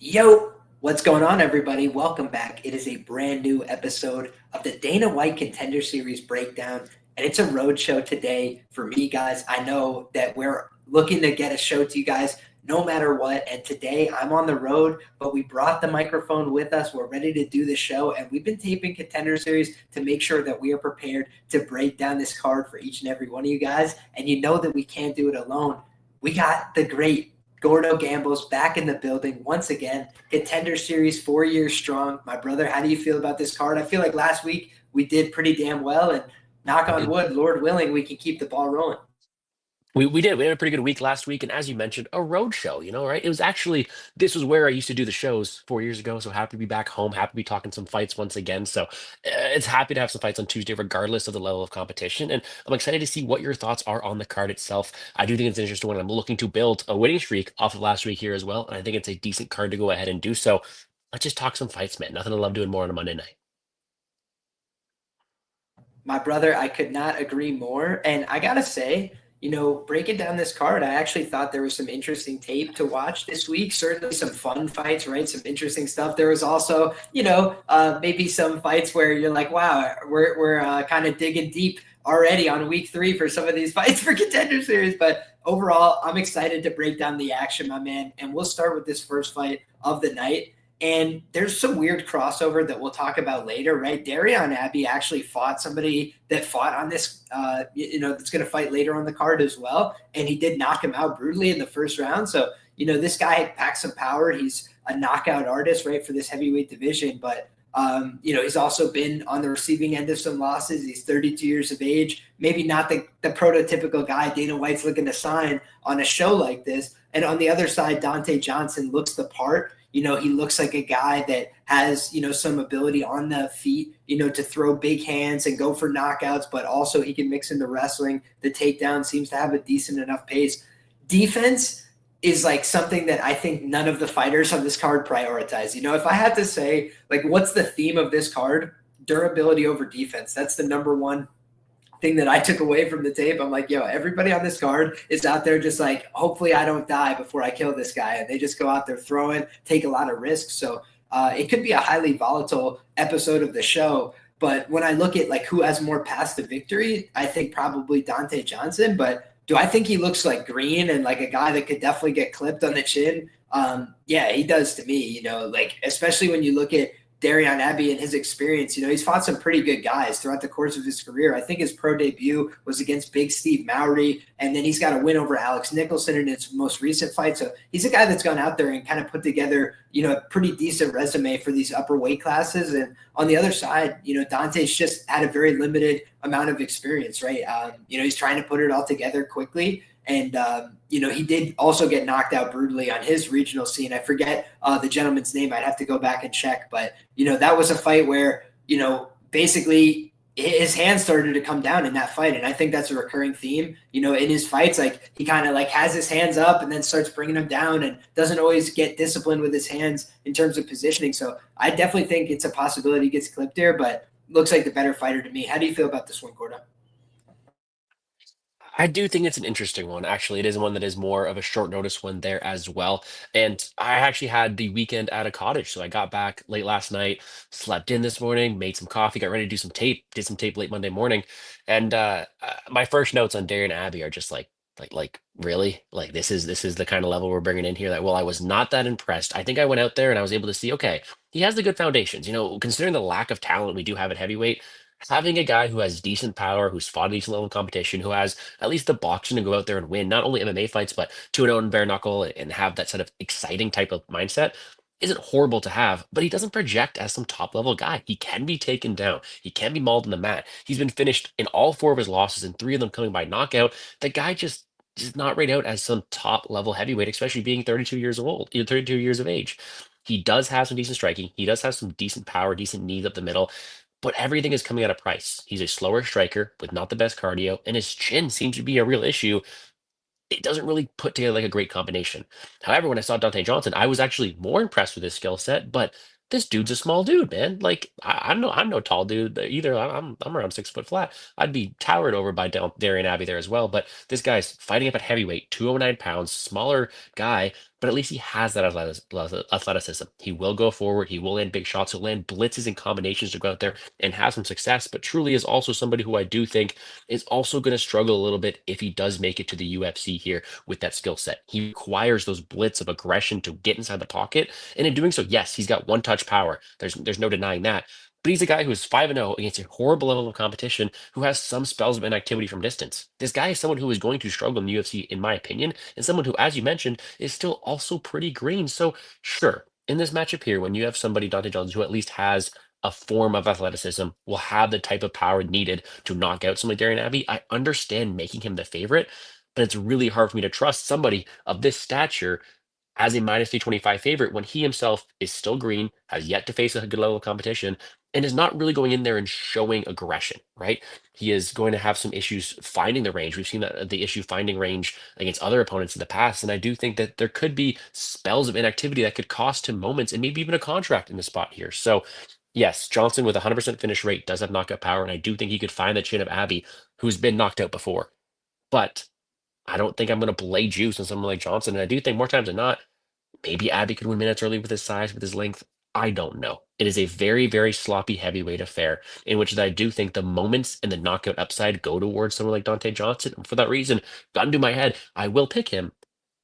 Yo, what's going on, everybody? Welcome back. It is a brand new episode of the Dana White Contender Series breakdown, and it's a road show today for me, guys. I know that we're looking to get a show to you guys no matter what, and today I'm on the road, but we brought the microphone with us. We're ready to do the show, and we've been taping Contender Series to make sure that we are prepared to break down this card for each and every one of you guys, and you know that we can't do it alone. We got the great Gordo Gambles back in the building once again. Contender Series 4 years strong. My brother, how do you feel about this card? I feel like last week we did pretty damn well, and knock on wood, Lord willing, we can keep the ball rolling. We did. We had a pretty good week last week, and as you mentioned, a road show, right? It was actually this was where I used to do the shows 4 years ago. So happy to be back home, happy to be talking some fights once again. So it's happy to have some fights on Tuesday, regardless of the level of competition. And I'm excited to see what your thoughts are on the card itself. I do think it's an interesting one. I'm looking to build a winning streak off of last week here as well. And I think it's a decent card to go ahead and do so. Let's just talk some fights, man. Nothing I love doing more on a Monday night. My brother, I could not agree more. And I got to say, breaking down this card, I actually thought there was some interesting tape to watch this week. Certainly some fun fights, right? Some interesting stuff. There was also, maybe some fights where you're like, wow, we're kind of digging deep already on week 3 for some of these fights for Contender Series. But overall, I'm excited to break down the action, my man. And we'll start with this first fight of the night. And there's some weird crossover that we'll talk about later, right? Darion Abbey actually fought somebody that fought on this, that's going to fight later on the card as well. And he did knock him out brutally in the first round. So, this guy packs some power. He's a knockout artist, right, for this heavyweight division. But, he's also been on the receiving end of some losses. He's 32 years of age, maybe not the prototypical guy Dana White's looking to sign on a show like this. And on the other side, Donte Johnson looks the part. He looks like a guy that has, some ability on the feet, to throw big hands and go for knockouts, but also he can mix in the wrestling. The takedown seems to have a decent enough pace. Defense is like something that I think none of the fighters on this card prioritize. If I had to say, like, what's the theme of this card? Durability over defense. That's the number one thing that I took away from the tape. I'm like, everybody on this card is out there just like, hopefully I don't die before I kill this guy. And they just go out there throwing, take a lot of risks. So it could be a highly volatile episode of the show. But when I look at like who has more paths to victory, I think probably Donte Johnson. But do I think he looks like green and like a guy that could definitely get clipped on the chin? Yeah, he does to me, like especially when you look at Darion Abbey and his experience. He's fought some pretty good guys throughout the course of his career. I think his pro debut was against Big Steve Mowry, and then he's got a win over Alex Nicholson in his most recent fight. So he's a guy that's gone out there and kind of put together, a pretty decent resume for these upper weight classes. And on the other side, Dante's just had a very limited amount of experience, right? He's trying to put it all together quickly. And, he did also get knocked out brutally on his regional scene. I forget the gentleman's name. I'd have to go back and check. But, that was a fight where, basically his hands started to come down in that fight. And I think that's a recurring theme, in his fights. Like he kind of like has his hands up and then starts bringing them down and doesn't always get disciplined with his hands in terms of positioning. So I definitely think it's a possibility he gets clipped there, but looks like the better fighter to me. How do you feel about this one, Gordo? I do think it's an interesting one. Actually, it is one that is more of a short notice one there as well. And I actually had the weekend at a cottage. So I got back late last night, slept in this morning, made some coffee, got ready to do some tape, did some tape late Monday morning. And my first notes on Darren Abbey are just like really like this is the kind of level we're bringing in here. That well, I was not that impressed. I think I went out there and I was able to see, okay, he has the good foundations. Considering the lack of talent we do have at heavyweight, having a guy who has decent power, who's fought a decent level of competition, who has at least the boxing to go out there and win not only MMA fights, but 2-0 in bare knuckle and have that sort of exciting type of mindset isn't horrible to have, but he doesn't project as some top level guy. He can be taken down. He can be mauled in the mat. He's been finished in all 4 of his losses and 3 of them coming by knockout. The guy just is not right out as some top level heavyweight, especially being 32 years old, 32 years of age. He does have some decent striking. He does have some decent power, decent knees up the middle, but everything is coming at a price. He's a slower striker with not the best cardio, and his chin seems to be a real issue. It doesn't really put together like a great combination. However, when I saw Dante Johnson, I was actually more impressed with his skill set, but this dude's a small dude, man. Like I'm no tall dude either. I'm around 6 foot flat. I'd be towered over by Darian Abbey there as well. But this guy's fighting up at heavyweight, 209 pounds, smaller guy, but at least he has that athleticism. He will go forward. He will land big shots. He'll land blitzes and combinations to go out there and have some success, but truly is also somebody who I do think is also going to struggle a little bit if he does make it to the UFC here with that skill set. He requires those blitz of aggression to get inside the pocket. And in doing so, yes, he's got one touch power. There's no denying that. But he's a guy who's 5-0 against a horrible level of competition who has some spells of inactivity from distance. This guy is someone who is going to struggle in the UFC, in my opinion, and someone who, as you mentioned, is still also pretty green. So, sure, in this matchup here, when you have somebody, Donte Johnson, who at least has a form of athleticism, will have the type of power needed to knock out somebody like Darion Abbey, I understand making him the favorite, but it's really hard for me to trust somebody of this stature as a minus 325 favorite when he himself is still green, has yet to face a good level of competition, and is not really going in there and showing aggression, right? He is going to have some issues finding the range. We've seen that the issue finding range against other opponents in the past, and I do think that there could be spells of inactivity that could cost him moments and maybe even a contract in the spot here. So, yes, Johnson with 100% finish rate does have knockout power, and I do think he could find the chin of Abbey, who's been knocked out before. But I don't think I'm going to play juice on someone like Johnson, and I do think more times than not, maybe Abbey could win minutes early with his size, with his length. I don't know. It is a very, very sloppy heavyweight affair in which I do think the moments and the knockout upside go towards someone like Donte Johnson. And for that reason, gun to my head, I will pick him,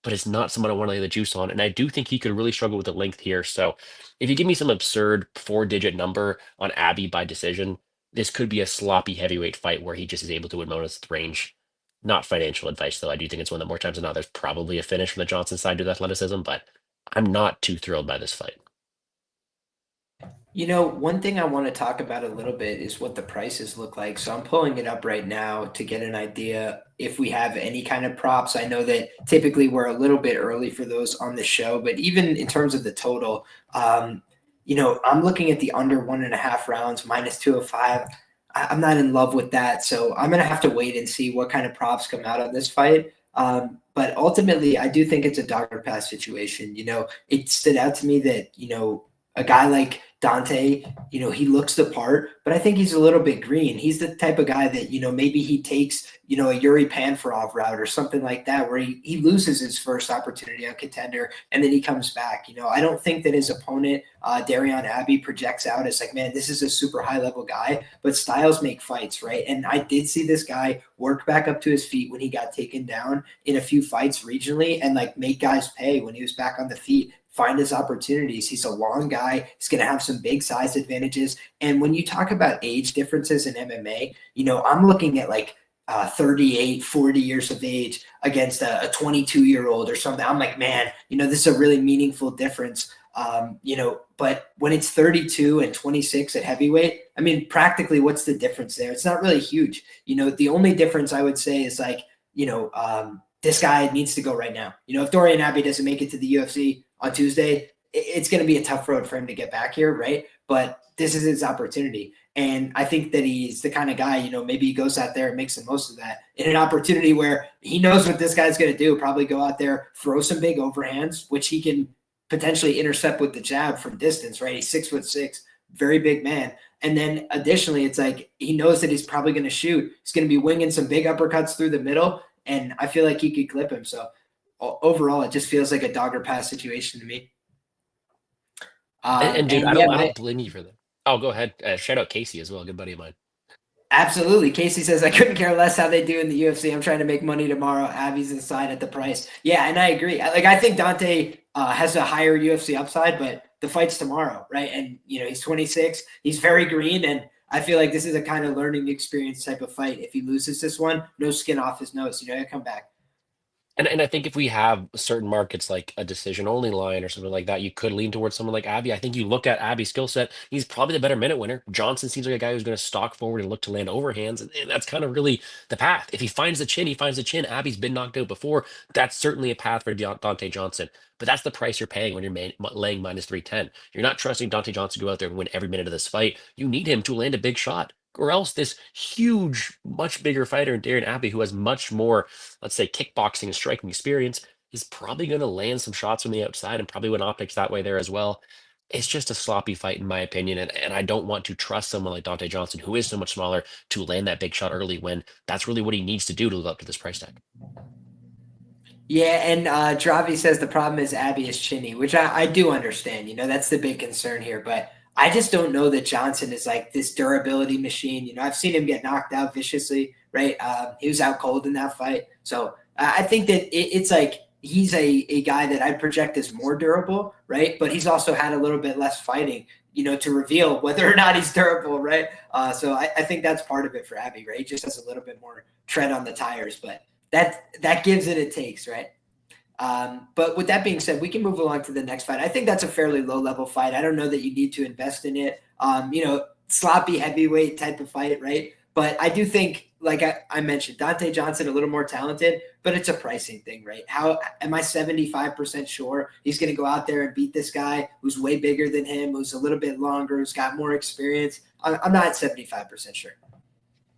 but it's not someone I want to lay the juice on. And I do think he could really struggle with the length here. So if you give me some absurd 4-digit number on Abbey by decision, this could be a sloppy heavyweight fight where he just is able to win moments with range. Not financial advice, though. I do think it's one that more times than not, there's probably a finish from the Johnson side to the athleticism, but I'm not too thrilled by this fight. One thing I want to talk about a little bit is what the prices look like. So I'm pulling it up right now to get an idea if we have any kind of props. I know that typically we're a little bit early for those on the show, but even in terms of the total, I'm looking at the under 1.5 rounds, minus 205. I'm not in love with that. So I'm going to have to wait and see what kind of props come out on this fight. But ultimately, I do think it's a dogger pass situation. It stood out to me that, a guy like Donte, he looks the part, but I think he's a little bit green. He's the type of guy that, maybe he takes, a Yuri Panfarov route or something like that, where he loses his first opportunity on Contender and then he comes back. I don't think that his opponent, Darion Abbey, projects out as like, man, this is a super high level guy, but styles make fights, right? And I did see this guy work back up to his feet when he got taken down in a few fights regionally and like make guys pay when he was back on the feet. Find his opportunities. He's a long guy. He's going to have some big size advantages. And when you talk about age differences in MMA, I'm looking at like 38, 40 years of age against a 22-year-old or something. I'm like, man, this is a really meaningful difference. But when it's 32 and 26 at heavyweight, I mean, practically what's the difference there? It's not really huge. The only difference I would say is like, this guy needs to go right now. If Darion Abbey doesn't make it to the UFC on Tuesday, it's going to be a tough road for him to get back here, right? But this is his opportunity. And I think that he's the kind of guy, maybe he goes out there and makes the most of that in an opportunity where he knows what this guy's going to do, probably go out there, throw some big overhands, which he can potentially intercept with the jab from distance, right? He's 6'6", very big man. And then additionally, it's like he knows that he's probably going to shoot. He's going to be winging some big uppercuts through the middle, and I feel like he could clip him. So overall, it just feels like a dogger pass situation to me. And dude, I don't blame you for that. Oh, go ahead. Shout out Casey as well, a good buddy of mine. Absolutely. Casey says, I couldn't care less how they do in the UFC. I'm trying to make money tomorrow. Abbey's inside at the price. Yeah, and I agree. I think Donte has a higher UFC upside, but the fight's tomorrow, right? And, he's 26. He's very green, and I feel like this is a kind of learning experience type of fight. If he loses this one, no skin off his nose. He'll come back. And I think if we have certain markets like a decision only line or something like that, you could lean towards someone like Abbey. I think you look at Abbey's skill set, he's probably the better minute winner. Johnson seems like a guy who's going to stalk forward and look to land overhands. And that's kind of really the path. If he finds the chin, he finds the chin. Abbey's been knocked out before. That's certainly a path for Donte Johnson. But that's the price you're paying when you're laying minus 310. You're not trusting Donte Johnson to go out there and win every minute of this fight. You need him to land a big shot. Or else this huge, much bigger fighter in Darion Abbey, who has much more, let's say, kickboxing and striking experience, is probably going to land some shots from the outside and probably win optics that way there as well. It's just a sloppy fight, in my opinion. And I don't want to trust someone like Donte Johnson, who is so much smaller, to land that big shot early when that's really what he needs to do to live up to this price tag. Yeah, and Dravi says the problem is Abbey is chinny, which I do understand. That's the big concern here. But I just don't know that Johnson is like this durability machine. I've seen him get knocked out viciously, right? He was out cold in that fight. So I think that it's like he's a guy that I'd project as more durable, right? But he's also had a little bit less fighting, to reveal whether or not he's durable, right? So I think that's part of it for Abbey, right? He just has a little bit more tread on the tires, but that gives it takes, right? But with that being said, we can move along to the next fight. I think that's a fairly low level fight. I don't know that you need to invest in it. Sloppy heavyweight type of fight, right? But I do think, like I mentioned, Donte Johnson a little more talented, but it's a pricing thing, right? How am I 75% sure he's going to go out there and beat this guy who's way bigger than him, who's a little bit longer, who's got more experience? I'm not 75% sure.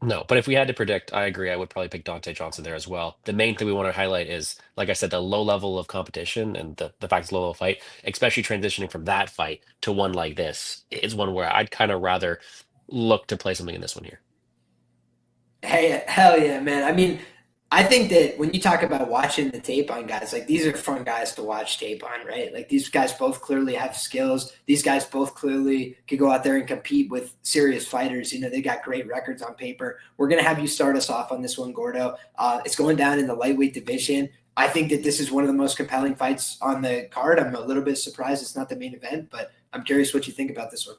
No, but if we had to predict, I agree. I would probably pick Dante Johnson there as well. The main thing we want to highlight is, like I said, the low level of competition and the fact it's a low level fight, especially transitioning from that fight to one like this, is one where I'd kind of rather look to play something in this one here. Hey, hell yeah, man. I mean, I think that when you talk about watching the tape on guys, like these are fun guys to watch tape on, right? Like these guys both clearly have skills. These guys both clearly could go out there and compete with serious fighters. They got great records on paper. We're going to have you start us off on this one, Gordo. It's going down in the lightweight division. I think that this is one of the most compelling fights on the card. I'm a little bit surprised it's not the main event, but I'm curious what you think about this one.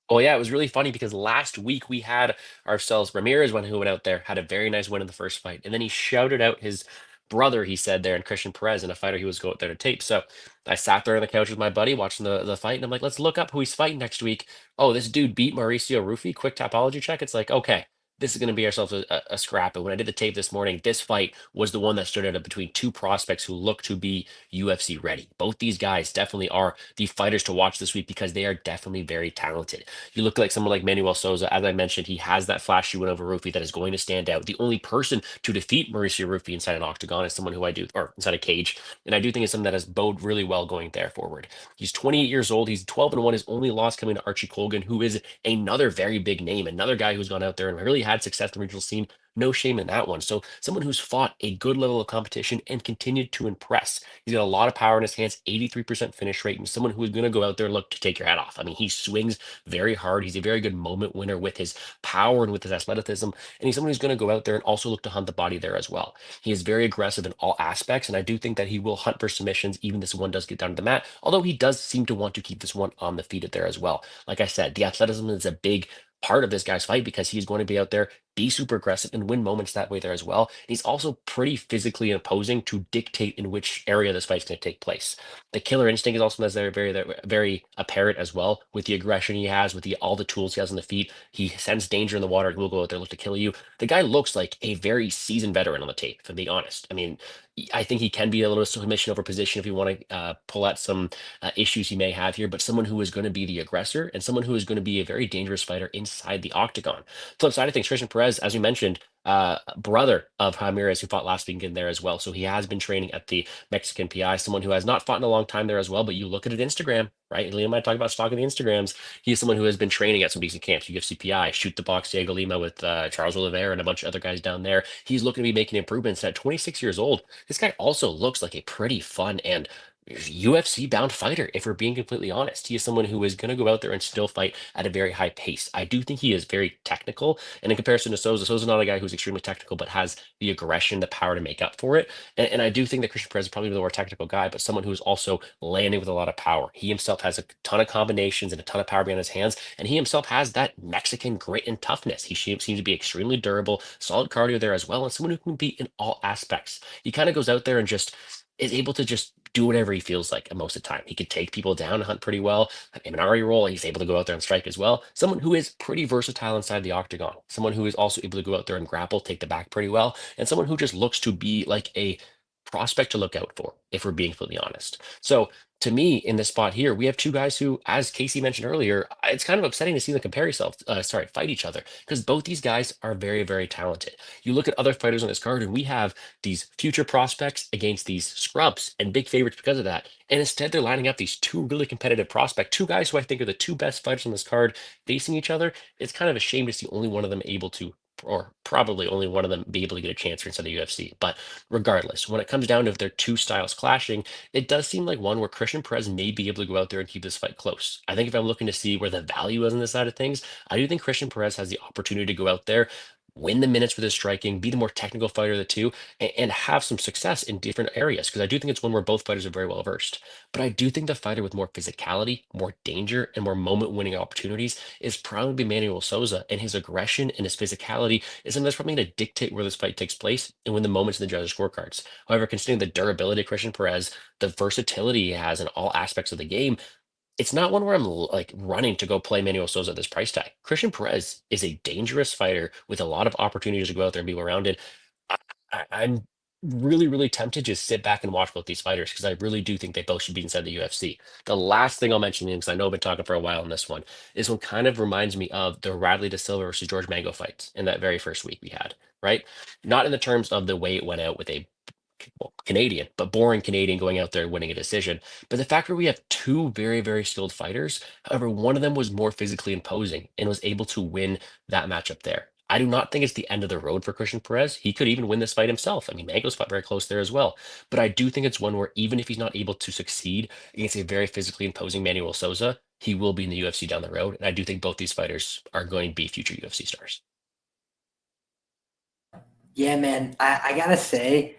Well, yeah, it was really funny because last week we had ourselves Ramirez one who went out there, had a very nice win in the first fight, and then he shouted out his brother, he said there, and Christian Perez, and a fighter he was going out there to tape. So I sat there on the couch with my buddy watching the fight, and I'm like, let's look up who he's fighting next week. Oh, this dude beat Mauricio Rufy. Quick topology check. It's like, okay, this is going to be ourselves a scrap. And when I did the tape this morning, this fight was the one that stood out between two prospects who look to be UFC ready. Both these guys definitely are the fighters to watch this week because they are definitely very talented. You look like someone like Manuel Souza, as I mentioned, he has that flashy win over Rufy that is going to stand out. The only person to defeat Mauricio Rufy inside an octagon is someone who I do, or inside a cage, and I do think it's something that has bode really well going there forward. He's 28 years old. He's 12-1. His only loss coming to Archie Colgan, who is another very big name, another guy who's gone out there and really had success in the regional scene. No shame in that one. So someone who's fought a good level of competition and continued to impress. He's got a lot of power in his hands, 83% finish rate, and someone who is going to go out there and look to take your head off. I mean, he swings very hard. He's a very good moment winner with his power and with his athleticism. And he's someone who's going to go out there and also look to hunt the body there as well. He is very aggressive in all aspects, and I do think that he will hunt for submissions, even this one does get down to the mat, although he does seem to want to keep this one on the feet there as well. Like I said, the athleticism is a big part of this guy's fight because he's going to be out there, be super aggressive, and win moments that way there as well. And he's also pretty physically imposing to dictate in which area this fight's going to take place. The killer instinct is also very apparent as well with the aggression he has, with all the tools he has on the feet. He sends danger in the water. He will go out there and look to kill you. The guy looks like a very seasoned veteran on the tape, if I'm being honest. I mean, I think he can be a little submission over position if you want to pull out some issues he may have here, but someone who is going to be the aggressor and someone who is going to be a very dangerous fighter inside the octagon. Flip side of things, Christian Perez, as you mentioned, brother of Ramirez, who fought last week in there as well. So he has been training at the Mexican PI, someone who has not fought in a long time there as well. But you look at it Instagram, right? Liam might talk about stalking the Instagrams. He's someone who has been training at some decent camps, UFC PI, Shoot the Box, Diego Lima with Charles Oliveira and a bunch of other guys down there. He's looking to be making improvements. And at 26 years old, this guy also looks like a pretty fun and UFC bound fighter, if we're being completely honest. He is someone who is going to go out there and still fight at a very high pace. I do think he is very technical. And in comparison to Souza, Souza's not a guy who's extremely technical, but has the aggression, the power to make up for it. And I do think that Christian Perez is probably the more technical guy, but someone who is also landing with a lot of power. He himself has a ton of combinations and a ton of power behind his hands. And he himself has that Mexican grit and toughness. He seems to be extremely durable, solid cardio there as well, and someone who can compete in all aspects. He kind of goes out there and just is able to just do whatever he feels like most of the time. He could take people down, hunt pretty well. In an RE role, he's able to go out there and strike as well. Someone who is pretty versatile inside the octagon. Someone who is also able to go out there and grapple, take the back pretty well. And someone who just looks to be like a prospect to look out for, if we're being completely honest. So to me, in this spot here, we have two guys who, as Casey mentioned earlier, it's kind of upsetting to see them fight each other, because both these guys are very, very talented. You look at other fighters on this card, and we have these future prospects against these scrubs and big favorites because of that. And instead, they're lining up these two really competitive prospects, two guys who I think are the two best fighters on this card facing each other. It's kind of a shame to see only one of them able to or probably only one of them be able to get a chance for inside the UFC. But regardless, when it comes down to if their two styles clashing, it does seem like one where Christian Perez may be able to go out there and keep this fight close. I think if I'm looking to see where the value is on this side of things, I do think Christian Perez has the opportunity to go out there, win the minutes with his striking, be the more technical fighter of the two, and have some success in different areas. Because I do think it's one where both fighters are very well versed. But I do think the fighter with more physicality, more danger, and more moment-winning opportunities is probably Manuel Souza, and his aggression and his physicality is something that's probably going to dictate where this fight takes place and win the moments in the judges' scorecards. However, considering the durability of Christian Perez, the versatility he has in all aspects of the game, it's not one where I'm like running to go play Manuel Souza at this price tag. Christian Perez is a dangerous fighter with a lot of opportunities to go out there and be well rounded. I'm really, really tempted to just sit back and watch both these fighters because I really do think they both should be inside the UFC. The last thing I'll mention, because I know I've been talking for a while on this one, is one kind of reminds me of the Radley De Silva versus George Mango fights in that very first week we had, right? Not in the terms of the way it went out with a well, Canadian, but boring Canadian going out there and winning a decision. But the fact that we have two very, very skilled fighters, however, one of them was more physically imposing and was able to win that matchup there. I do not think it's the end of the road for Christian Perez. He could even win this fight himself. I mean, Mango's fought very close there as well. But I do think it's one where even if he's not able to succeed against a very physically imposing Manuel Souza, he will be in the UFC down the road. And I do think both these fighters are going to be future UFC stars. Yeah, man. I gotta say,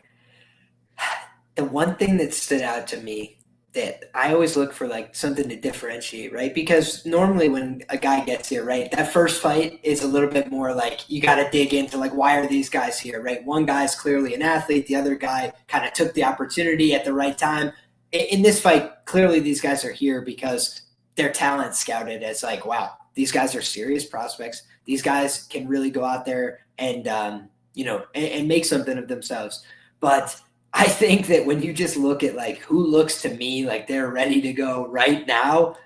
the one thing that stood out to me that I always look for like something to differentiate, right? Because normally when a guy gets here, right, that first fight is a little bit more like you got to dig into like why are these guys here, right? One guy's clearly an athlete, the other guy kind of took the opportunity at the right time. In this fight, clearly these guys are here because their talent scouted as like, wow, these guys are serious prospects. These guys can really go out there and and make something of themselves. But I think that when you just look at like who looks to me like they're ready to go right now,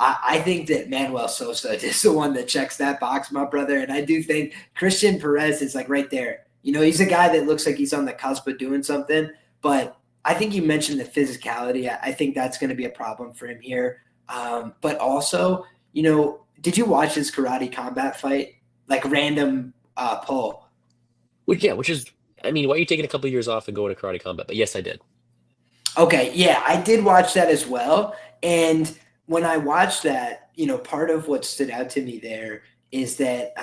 I think that Manuel Souza is the one that checks that box, my brother. And I do think Christian Perez is like right there. He's a guy that looks like he's on the cusp of doing something. But I think you mentioned the physicality. I think that's going to be a problem for him here. But also, did you watch his karate combat fight? Like random pull. Which is I mean, why are you taking a couple of years off and going to karate combat? But yes, I did. Okay, yeah, I did watch that as well. And when I watched that, part of what stood out to me there is that,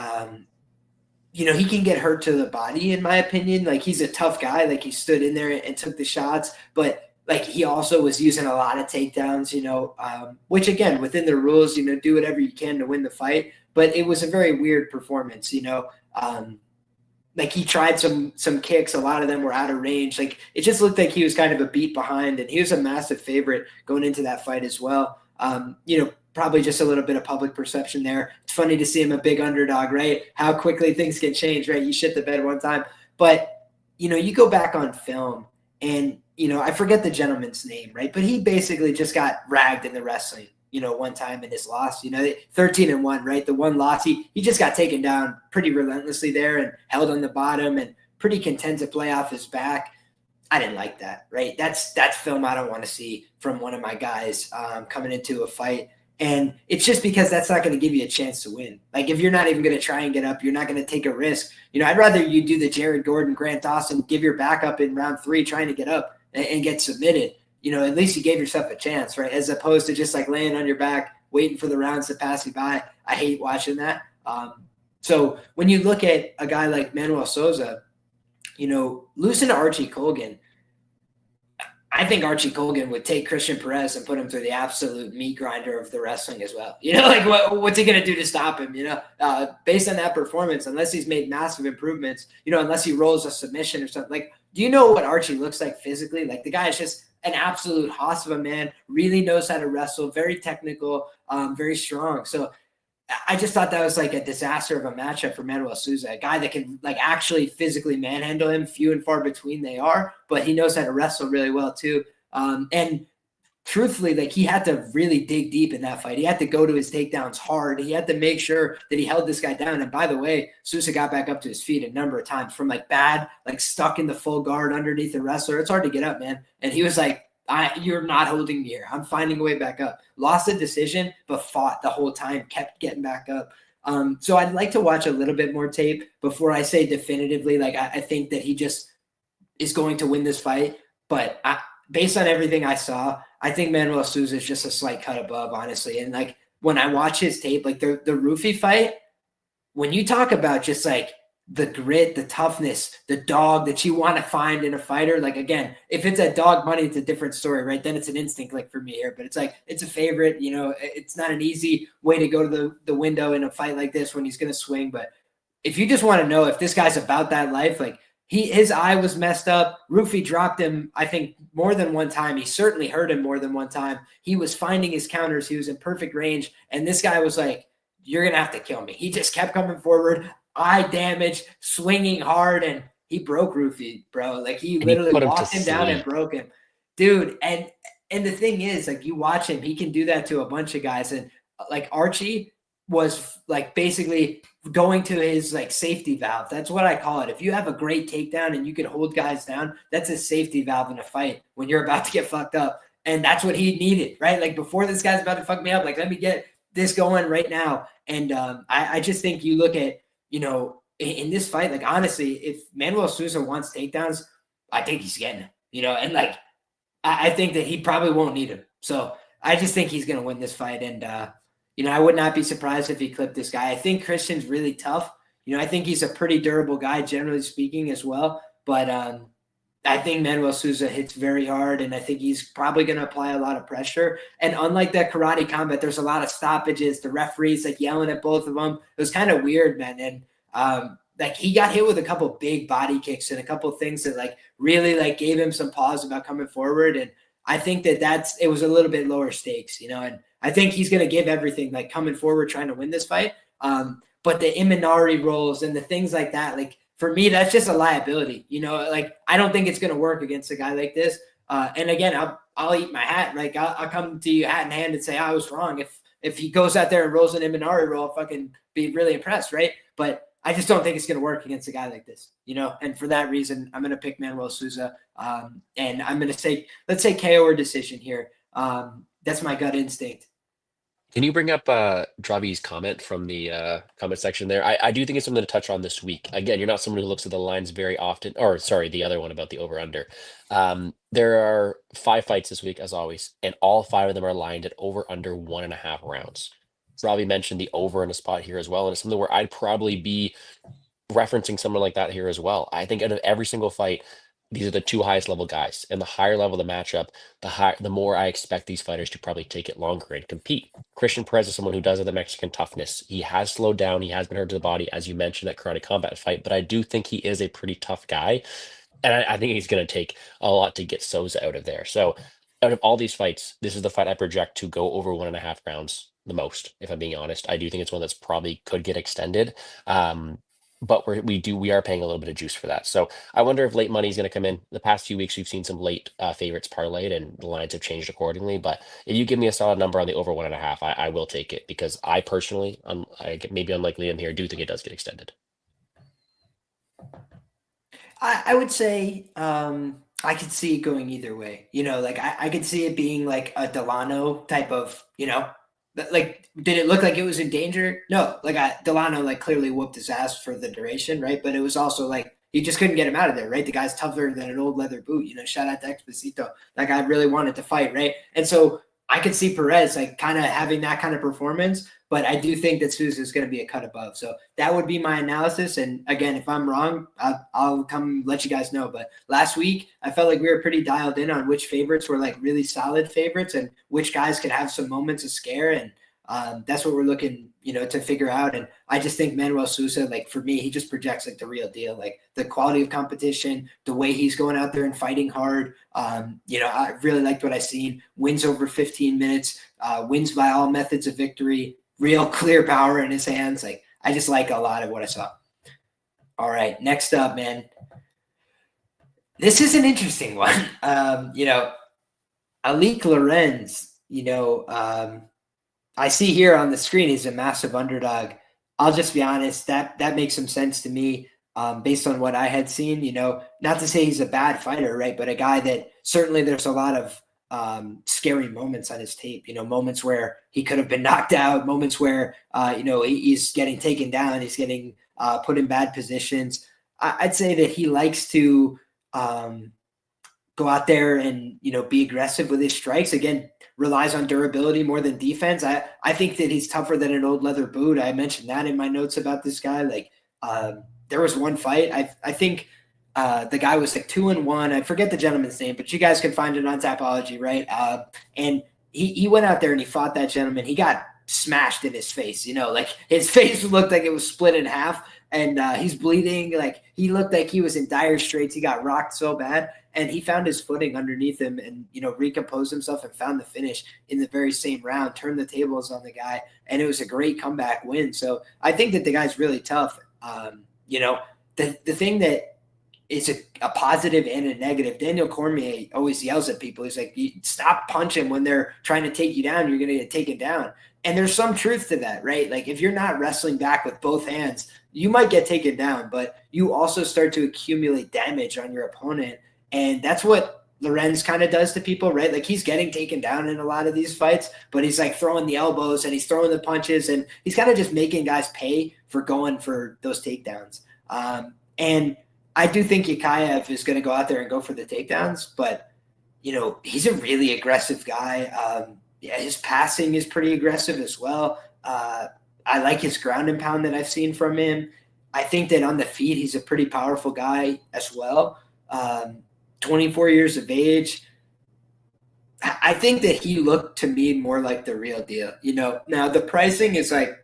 he can get hurt to the body, in my opinion. Like, he's a tough guy. Like, he stood in there and took the shots. But, like, he also was using a lot of takedowns, which, again, within the rules, do whatever you can to win the fight. But it was a very weird performance, like he tried some kicks. A lot of them were out of range. Like it just looked like he was kind of a beat behind, and he was a massive favorite going into that fight as well. Probably just a little bit of public perception there. It's funny to see him a big underdog, right? How quickly things can change, right? You shit the bed one time, but you go back on film and I forget the gentleman's name, right? But he basically just got ragged in the wrestling. One time in his loss, 13-1, right? The one loss, he just got taken down pretty relentlessly there and held on the bottom and pretty content to play off his back. I didn't like that, right? That's film I don't want to see from one of my guys coming into a fight. And it's just because that's not going to give you a chance to win. Like if you're not even going to try and get up, you're not going to take a risk. I'd rather you do the Jared Gordon, Grant Dawson, give your back up in round 3 trying to get up and get submitted. At least you gave yourself a chance, right? As opposed to just like laying on your back, waiting for the rounds to pass you by. I hate watching that. So when you look at a guy like Manuel Souza, losing to Archie Colgan, I think Archie Colgan would take Christian Perez and put him through the absolute meat grinder of the wrestling as well. Like what's he going to do to stop him, based on that performance, unless he's made massive improvements, unless he rolls a submission or something. Like, do you know what Archie looks like physically? Like the guy is just an absolute hoss of a man, really knows how to wrestle, very technical, very strong. So I just thought that was like a disaster of a matchup for Manuel Souza, a guy that can like actually physically manhandle him. Few and far between they are, but he knows how to wrestle really well too. And truthfully, like he had to really dig deep in that fight. He had to go to his takedowns hard. He had to make sure that he held this guy down. And by the way, Sousa got back up to his feet a number of times from like bad, like stuck in the full guard underneath the wrestler. It's hard to get up, man. And he was like, you're not holding me here. I'm finding a way back up. Lost the decision, but fought the whole time, kept getting back up. So I'd like to watch a little bit more tape before I say definitively, like, I think that he just is going to win this fight. But based on everything I saw, I think Manuel Souza is just a slight cut above, honestly. And like when I watch his tape, like the Roofy fight, when you talk about just like the grit, the toughness, the dog that you want to find in a fighter, like again, if it's a dog money, it's a different story, right? Then it's an instinct like for me here, but it's like, it's a favorite, you know, it's not an easy way to go to the window in a fight like this when he's going to swing. But if you just want to know if this guy's about that life, like his eye was messed up. Roofy dropped him, I think, more than one time. He certainly hurt him more than one time. He was finding his counters. He was in perfect range. And this guy was like, you're going to have to kill me. He just kept coming forward, eye damage, swinging hard, and he broke Roofy, bro. Like he literally walked him down and broke him. Dude, and the thing is, like you watch him, he can do that to a bunch of guys. And like Archie was like basically going to his like safety valve. That's what I call it. If you have a great takedown and you can hold guys down, that's a safety valve in a fight when you're about to get fucked up. And that's what he needed, right? Like before this guy's about to fuck me up, like let me get this going right now. And I just think you look at, you know, in this fight, like honestly, if Manuel Souza wants takedowns, I think he's getting it, you know, and like I think that he probably won't need him. So I just think he's going to win this fight. And, you know, I would not be surprised if he clipped this guy. I think Cristian's really tough. You know, I think he's a pretty durable guy, generally speaking, as well. But I think Manuel Souza hits very hard, and I think he's probably going to apply a lot of pressure. And unlike that karate combat, there's a lot of stoppages. The referees like yelling at both of them. It was kind of weird, man. And like he got hit with a couple big body kicks and a couple things that like really like gave him some pause about coming forward. And I think that it was a little bit lower stakes, you know, and I think he's going to give everything, like coming forward, trying to win this fight. But the Imanari rolls and the things like that, like for me, that's just a liability, you know, like I don't think it's going to work against a guy like this. And again, I'll eat my hat. Like I'll come to you hat in hand and say, I was wrong. If he goes out there and rolls an Imanari roll, I'll fucking be really impressed. Right. But I just don't think it's going to work against a guy like this, you know? And for that reason, I'm going to pick Manuel Souza. And I'm going to say, let's say KO or decision here. That's my gut instinct. Can you bring up Drabi's comment from the comment section there? I do think it's something to touch on this week. Again, you're not someone who looks at the lines very often, or sorry, the other one about the over-under. There are 5 fights this week, as always, and all 5 of them are lined at over-under 1.5 rounds. Drabi mentioned the over in a spot here as well, and it's something where I'd probably be referencing someone like that here as well. I think out of every single fight, these are the 2 highest level guys, and the higher level the matchup, the more I expect these fighters to probably take it longer and compete. Cristian Perez is someone who does have the Mexican toughness. He has slowed down. He has been hurt to the body, as you mentioned, that karate combat fight, but I do think he is a pretty tough guy, and I think he's going to take a lot to get Souza out of there. So out of all these fights, this is the fight I project to go over 1.5 rounds the most, if I'm being honest. I do think it's one that's probably could get extended. But we are paying a little bit of juice for that. So I wonder if late money is going to come in. The past few weeks, we've seen some late favorites parlayed, and the lines have changed accordingly. But if you give me a solid number on the over 1.5, I will take it, because I personally, maybe unlike Liam here, do think it does get extended. I would say I could see it going either way. You know, like I could see it being like a Delano type of, you know, like, did it look like it was in danger? No, like Delano like clearly whooped his ass for the duration, right? But it was also like he just couldn't get him out of there, right? The guy's tougher than an old leather boot, you know. Shout out to Exposito. That guy really wanted to fight, right? And so I could see Perez like kind of having that kind of performance, but I do think that Souza is going to be a cut above. So that would be my analysis. And again, if I'm wrong, I'll come let you guys know. But last week, I felt like we were pretty dialed in on which favorites were like really solid favorites and which guys could have some moments of scare. And that's what we're looking, you know, to figure out. And I just think Manuel Souza, like for me, he just projects like the real deal, like the quality of competition, the way he's going out there and fighting hard. You know, I really liked what I seen. Wins over 15 minutes, wins by all methods of victory, real clear power in his hands. Like I just like a lot of what I saw. All right, next up, man. This is an interesting one. You know, Alik Lorenz, you know, I see here on the screen he's a massive underdog. I'll just be honest, that makes some sense to me based on what I had seen. You know, not to say he's a bad fighter, right? But a guy that certainly there's a lot of scary moments on his tape, moments where he could have been knocked out, moments where, he's getting taken down, he's getting put in bad positions. I'd say that he likes to go out there and, be aggressive with his strikes. Again, relies on durability more than defense. I think that he's tougher than an old leather boot. I mentioned that in my notes about this guy. Like, there was one fight. I think the guy was like 2-1. I forget the gentleman's name, but you guys can find it on Tapology, right? And he went out there and he fought that gentleman. He got smashed in his face. Like his face looked like it was split in half, and he's bleeding. Like he looked like he was in dire straits. He got rocked so bad, and he found his footing underneath him, and recomposed himself and found the finish in the very same round. Turned the tables on the guy, and it was a great comeback win. So I think that the guy's really tough. The thing that is a positive and a negative. Daniel Cormier always yells at people. He's like, stop punching when they're trying to take you down. You're going to get taken down. And there's some truth to that, right? Like if you're not wrestling back with both hands, you might get taken down, but you also start to accumulate damage on your opponent. And that's what Lorenz kind of does to people, right? Like he's getting taken down in a lot of these fights, but he's like throwing the elbows and he's throwing the punches, and he's kind of just making guys pay for going for those takedowns. And I do think Yakhyaev is going to go out there and go for the takedowns, but, he's a really aggressive guy. His passing is pretty aggressive as well. I like his ground and pound that I've seen from him. I think that on the feet, he's a pretty powerful guy as well. 24 years of age. I think that he looked to me more like the real deal. Now the pricing is like,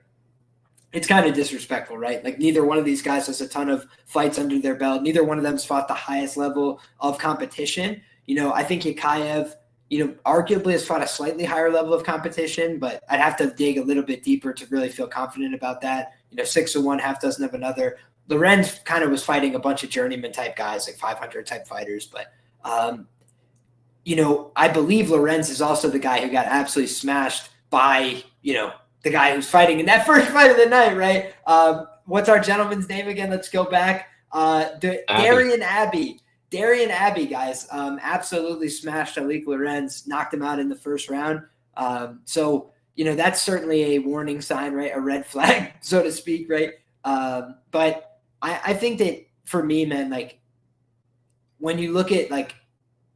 it's kind of disrespectful, right? Like neither one of these guys has a ton of fights under their belt. Neither one of them's fought the highest level of competition. I think Yakhyaev, arguably has fought a slightly higher level of competition, but I'd have to dig a little bit deeper to really feel confident about that. 6 of one, half dozen of another. Lorenz kind of was fighting a bunch of journeyman type guys, like 500 type fighters. But, I believe Lorenz is also the guy who got absolutely smashed by, the guy who's fighting in that first fight of the night, right? What's our gentleman's name again? Let's go back. Darion Abbey. Darion Abbey, guys, absolutely smashed Alik Lorenz, knocked him out in the first round. So, that's certainly a warning sign, right? A red flag, so to speak, right? But I think that for me, man, like when you look at like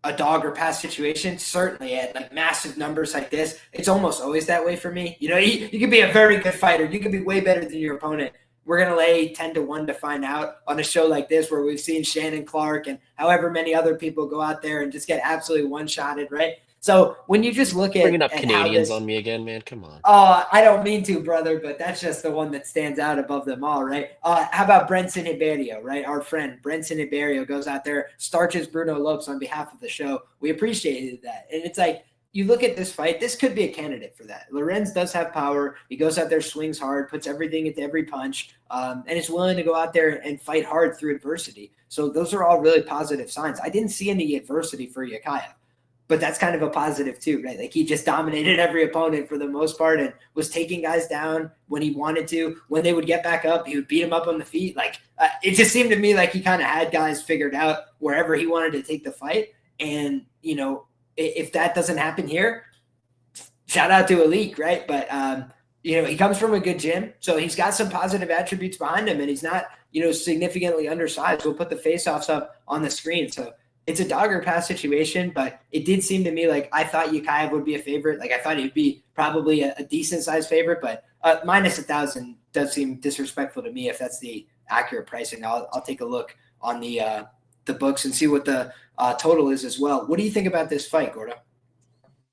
a dog or pass situation, certainly at like massive numbers like this, it's almost always that way for me. You could be a very good fighter. You could be way better than your opponent. We're going to lay 10-1 to find out on a show like this where we've seen Shannon Clark and however many other people go out there and just get absolutely one-shotted, right? So when you just look at bringing up Canadians on me again, man, come on. Oh, I don't mean to, brother, but that's just the one that stands out above them all, right? How about Brenson Iberio, right? Our friend Brenson Iberio goes out there, starches Bruno Lopes on behalf of the show. We appreciated that. And it's like, you look at this fight, this could be a candidate for that. Lorenz does have power. He goes out there, swings hard, puts everything into every punch, and is willing to go out there and fight hard through adversity. So those are all really positive signs. I didn't see any adversity for Yakhyaev, but that's kind of a positive too, right? Like he just dominated every opponent for the most part and was taking guys down when he wanted to. When they would get back up, he would beat them up on the feet. Like it just seemed to me like he kind of had guys figured out wherever he wanted to take the fight. And, if that doesn't happen here, shout out to Alik, right? But, he comes from a good gym, so he's got some positive attributes behind him, and he's not, significantly undersized. We'll put the face-offs up on the screen. So it's a dog or pass situation, but it did seem to me like I thought Yakhyaev would be a favorite. Like I thought he would be probably a decent-sized favorite, but minus 1,000 does seem disrespectful to me if that's the accurate pricing. I'll take a look on the books and see what the total is as well. What do you think about this fight, Gordo?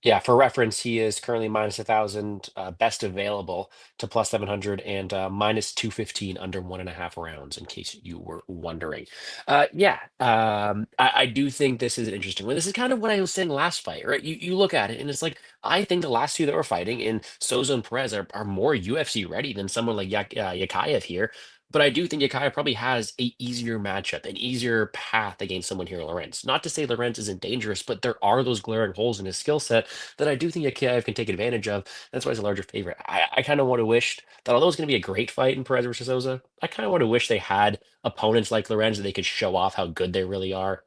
Yeah, for reference, he is currently minus 1,000, best available to plus 700 and minus 215 under 1.5 rounds, in case you were wondering. I do think this is an interesting one. This is kind of what I was saying last fight, right? You look at it and it's like, I think the last two that were fighting in Souza and Perez are more UFC ready than someone like Yakhyaev here. But I do think Yakhyaev probably has a easier matchup, an easier path against someone here, Lorenz. Not to say Lorenz isn't dangerous, but there are those glaring holes in his skill set that I do think Yakhyaev can take advantage of. That's why he's a larger favorite. I kind of want to wish that although it's going to be a great fight in Perez versus Souza, I kind of want to wish they had opponents like Lorenz that they could show off how good they really are.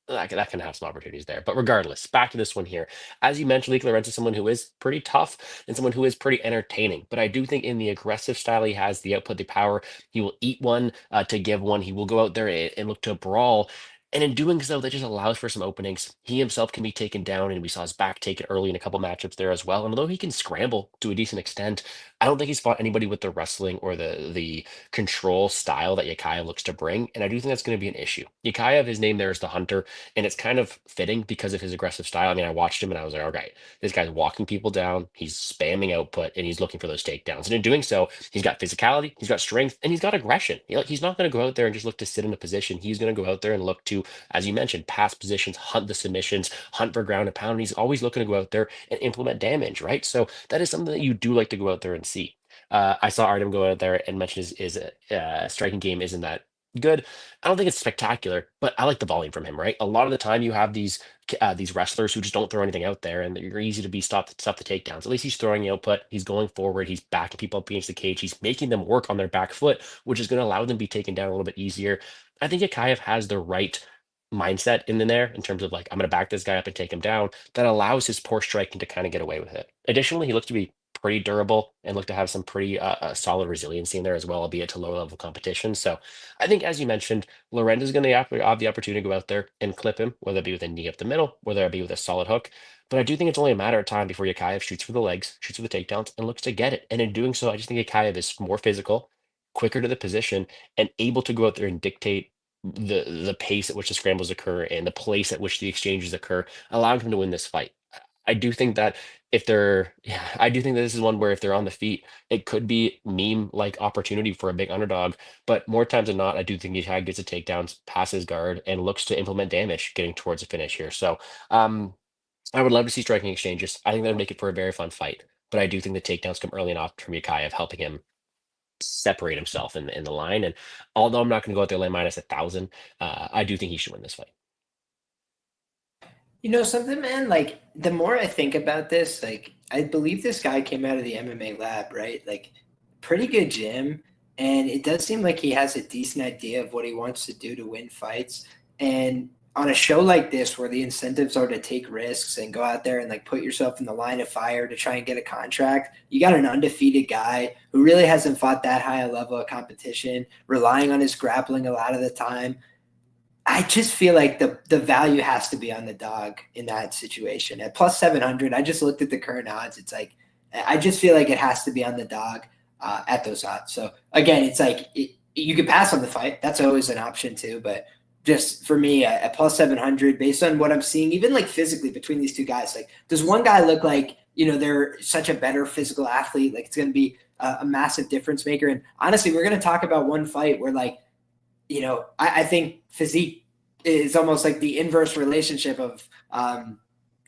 that can have some opportunities there. But regardless, back to this one here. As you mentioned, Lorenz is someone who is pretty tough and someone who is pretty entertaining. But I do think in the aggressive style, he has the output, the power. He will eat one to give one. He will go out there and look to brawl. And in doing so, that just allows for some openings. He himself can be taken down, and we saw his back taken early in a couple matchups there as well. And although he can scramble to a decent extent, I don't think he's fought anybody with the wrestling or the control style that Yakhyaev looks to bring. And I do think that's going to be an issue. Yakhyaev, his name there is the Hunter, and it's kind of fitting because of his aggressive style. I mean, I watched him and I was like, all right, this guy's walking people down, he's spamming output, and he's looking for those takedowns. And in doing so, he's got physicality, he's got strength, and he's got aggression. He's not going to go out there and just look to sit in a position. He's going to go out there and look to, as you mentioned, pass positions, hunt the submissions, hunt for ground and pound. And he's always looking to go out there and implement damage, right? So that is something that you do like to go out there and see. I saw Artem go out there and mention his striking game isn't that good. I don't think it's spectacular, but I like the volume from him, right? A lot of the time you have these wrestlers who just don't throw anything out there, and you're easy to be stop the takedowns. At least he's throwing the output, he's going forward, he's backing people up against the cage, he's making them work on their back foot, which is going to allow them to be taken down a little bit easier. I think Yakhyaev has the right mindset in there in terms of like, I'm going to back this guy up and take him down. That allows his poor striking to kind of get away with it. Additionally, he looks to be pretty durable and look to have some pretty solid resiliency in there as well, albeit to lower level competition. So I think, as you mentioned, Lorenz is going to have the opportunity to go out there and clip him, whether it be with a knee up the middle, whether it be with a solid hook. But I do think it's only a matter of time before Yakhyaev shoots for the legs, shoots for the takedowns, and looks to get it. And in doing so, I just think Yakhyaev is more physical, quicker to the position, and able to go out there and dictate the pace at which the scrambles occur and the place at which the exchanges occur, allowing him to win this fight. I do think that yeah, I do think that this is one where if they're on the feet, it could be meme like opportunity for a big underdog. But more times than not, I do think Ishag gets a takedowns, passes guard, and looks to implement damage, getting towards the finish here. So I would love to see striking exchanges. I think that would make it for a very fun fight. But I do think the takedowns come early enough from Yakhyaev, helping him separate himself in the line. And although I'm not going to go out there land minus 1,000, I do think he should win this fight. You know something, man? Like, the more I think about this, like, I believe this guy came out of the MMA lab, right? Like, pretty good gym. And it does seem like he has a decent idea of what he wants to do to win fights. And on a show like this, where the incentives are to take risks and go out there and like put yourself in the line of fire to try and get a contract, you got an undefeated guy who really hasn't fought that high a level of competition, relying on his grappling a lot of the time. I just feel like the value has to be on the dog in that situation. At plus 700, I just looked at the current odds. It's like, I just feel like it has to be on the dog at those odds. So again, it's like you could pass on the fight. That's always an option too. But just for me, at plus 700, based on what I'm seeing, even like physically between these two guys, like does one guy look like, they're such a better physical athlete? Like it's going to be a massive difference maker. And honestly, we're going to talk about one fight where like, I think physique is almost like the inverse relationship of,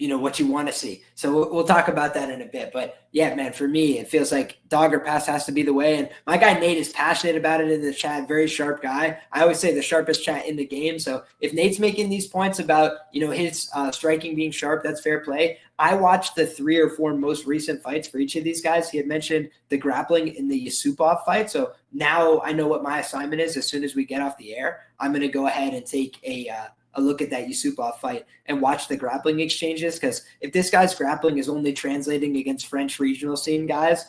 what you want to see. So we'll talk about that in a bit. But yeah, man, for me, it feels like dog or pass has to be the way. And my guy Nate is passionate about it in the chat. Very sharp guy. I always say the sharpest chat in the game. So if Nate's making these points about, his striking being sharp, that's fair play. I watched the 3 or 4 most recent fights for each of these guys. He had mentioned the grappling in the Yusupov fight. So now I know what my assignment is. As soon as we get off the air, I'm going to go ahead and take a look at that Yusupov fight and watch the grappling exchanges. Because if this guy's grappling is only translating against French regional scene guys,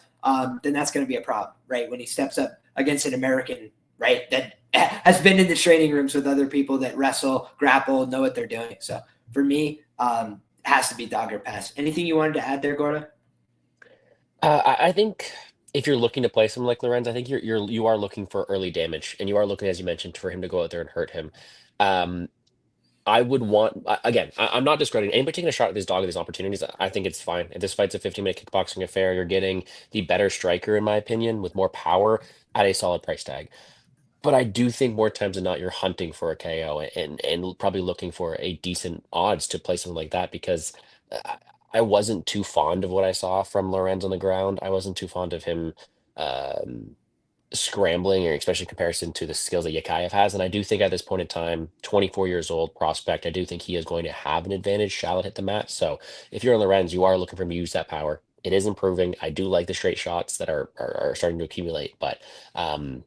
then that's going to be a problem, right? When he steps up against an American, right, that has been in the training rooms with other people that wrestle, grapple, know what they're doing. So for me, has to be dog or pass. Anything you wanted to add there, Gordo? I think if you're looking to play someone like Lorenz, I think you are looking for early damage, and you are looking, as you mentioned, for him to go out there and hurt him. Um, I would want again. I'm not discrediting anybody taking a shot at this dog at these opportunities. I think it's fine. If this fight's a 15-minute kickboxing affair, you're getting the better striker, in my opinion, with more power at a solid price tag. But I do think more times than not, you're hunting for a KO and probably looking for a decent odds to play something like that because I I wasn't too fond of what I saw from Lorenz on the ground. I wasn't too fond of him um, scrambling, or especially in comparison to the skills that Yakhyaev has. And I do think at this point in time, 24 years old prospect, I do think he is going to have an advantage. Shall it hit the mat? So if you're Lorenz, you are looking for him to use that power. It is improving. I do like the straight shots that are starting to accumulate, but um,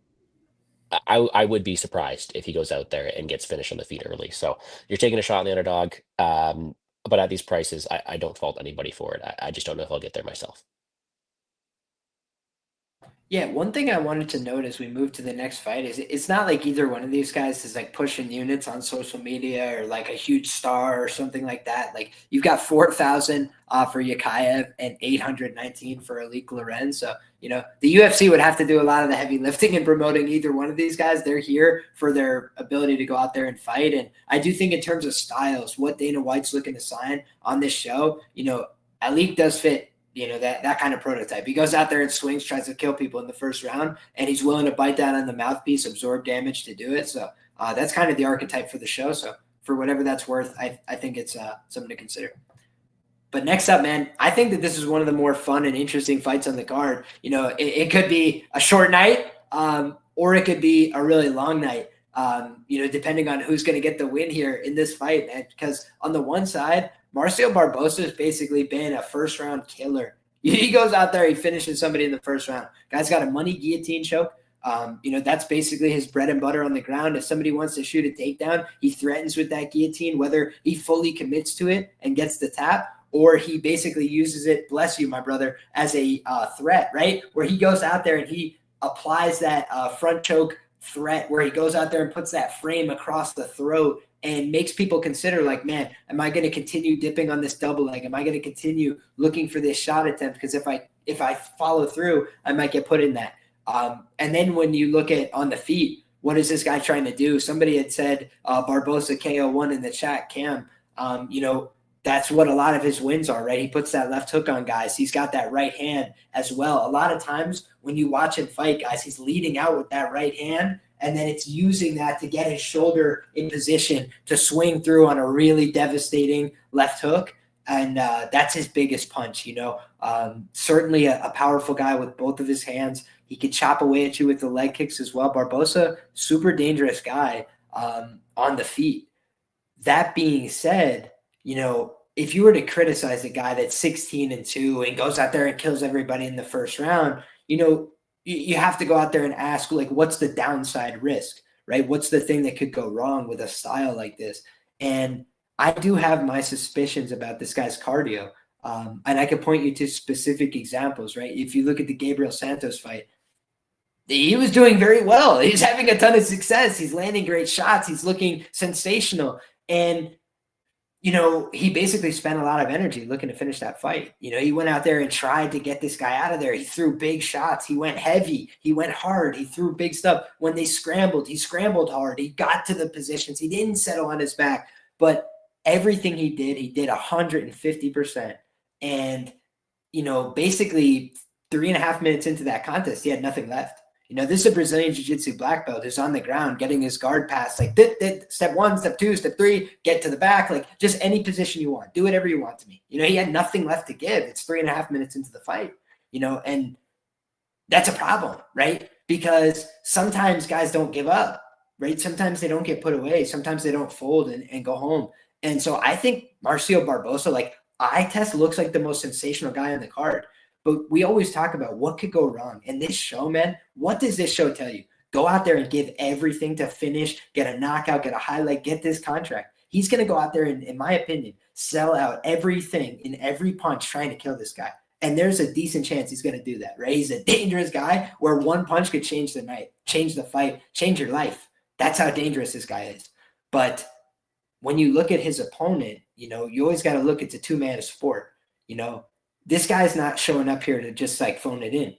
I would be surprised if he goes out there and gets finished on the feet early. So you're taking a shot on the underdog. But at these prices, I don't fault anybody for it. I just don't know if I'll get there myself. Yeah, one thing I wanted to note as we move to the next fight is it's not like either one of these guys is like pushing units on social media or like a huge star or something like that. Like you've got 4,000 for Yakhyaev and 819 for Alik Lorenz. So, the UFC would have to do a lot of the heavy lifting and promoting either one of these guys. They're here for their ability to go out there and fight. And I do think in terms of styles, what Dana White's looking to sign on this show, Alik does fit that kind of prototype. He goes out there and swings, tries to kill people in the first round, and he's willing to bite down on the mouthpiece, absorb damage to do it. So that's kind of the archetype for the show. So for whatever that's worth, I think it's something to consider. But next up, man, I think that this is one of the more fun and interesting fights on the card. It could be a short night or it could be a really long night, depending on who's going to get the win here in this fight, man. Because on the one side, Marcio Barbosa has basically been a first-round killer. He goes out there, he finishes somebody in the first round. Guy's got a money guillotine choke. That's basically his bread and butter on the ground. If somebody wants to shoot a takedown, he threatens with that guillotine, whether he fully commits to it and gets the tap, or he basically uses it, bless you, my brother, as a threat, right? Where he goes out there and he applies that front choke threat, where he goes out there and puts that frame across the throat and makes people consider like, man, am I going to continue dipping on this double leg? Am I going to continue looking for this shot attempt? Because if I follow through, I might get put in that. And then when you look at on the feet, what is this guy trying to do? Somebody had said Barbosa KO1 in the chat, Cam. That's what a lot of his wins are, right? He puts that left hook on guys. He's got that right hand as well. A lot of times when you watch him fight, guys, he's leading out with that right hand, and then it's using that to get his shoulder in position to swing through on a really devastating left hook. And that's his biggest punch, certainly a powerful guy with both of his hands. He could chop away at you with the leg kicks as well. Barbosa, super dangerous guy on the feet. That being said, if you were to criticize a guy that's 16-2 and goes out there and kills everybody in the first round, you have to go out there and ask, like, what's the downside risk, right? What's the thing that could go wrong with a style like this? And I do have my suspicions about this guy's cardio. And I can point you to specific examples, right? If you look at the Gabriel Santos fight, he was doing very well. He's having a ton of success. He's landing great shots. He's looking sensational. And he basically spent a lot of energy looking to finish that fight. He went out there and tried to get this guy out of there. He threw big shots. He went heavy. He went hard. He threw big stuff. When they scrambled, he scrambled hard. He got to the positions. He didn't settle on his back. But everything he did 150%. And, basically 3.5 minutes into that contest, he had nothing left. This is a Brazilian Jiu-Jitsu black belt who's on the ground getting his guard passed, like step 1, step 2, step 3, get to the back, like just any position you want. Do whatever you want to me. He had nothing left to give. It's 3.5 minutes into the fight, and that's a problem, right? Because sometimes guys don't give up, right? Sometimes they don't get put away. Sometimes they don't fold and go home. And so I think Marcio Barbosa, like eye test, looks like the most sensational guy on the card. But we always talk about what could go wrong. And this show, man, what does this show tell you? Go out there and give everything to finish, get a knockout, get a highlight, get this contract. He's going to go out there and, in my opinion, sell out everything in every punch trying to kill this guy. And there's a decent chance he's going to do that, right? He's a dangerous guy where one punch could change the night, change the fight, change your life. That's how dangerous this guy is. But when you look at his opponent, you always got to look at the two-man sport, This guy's not showing up here to just like phone it in,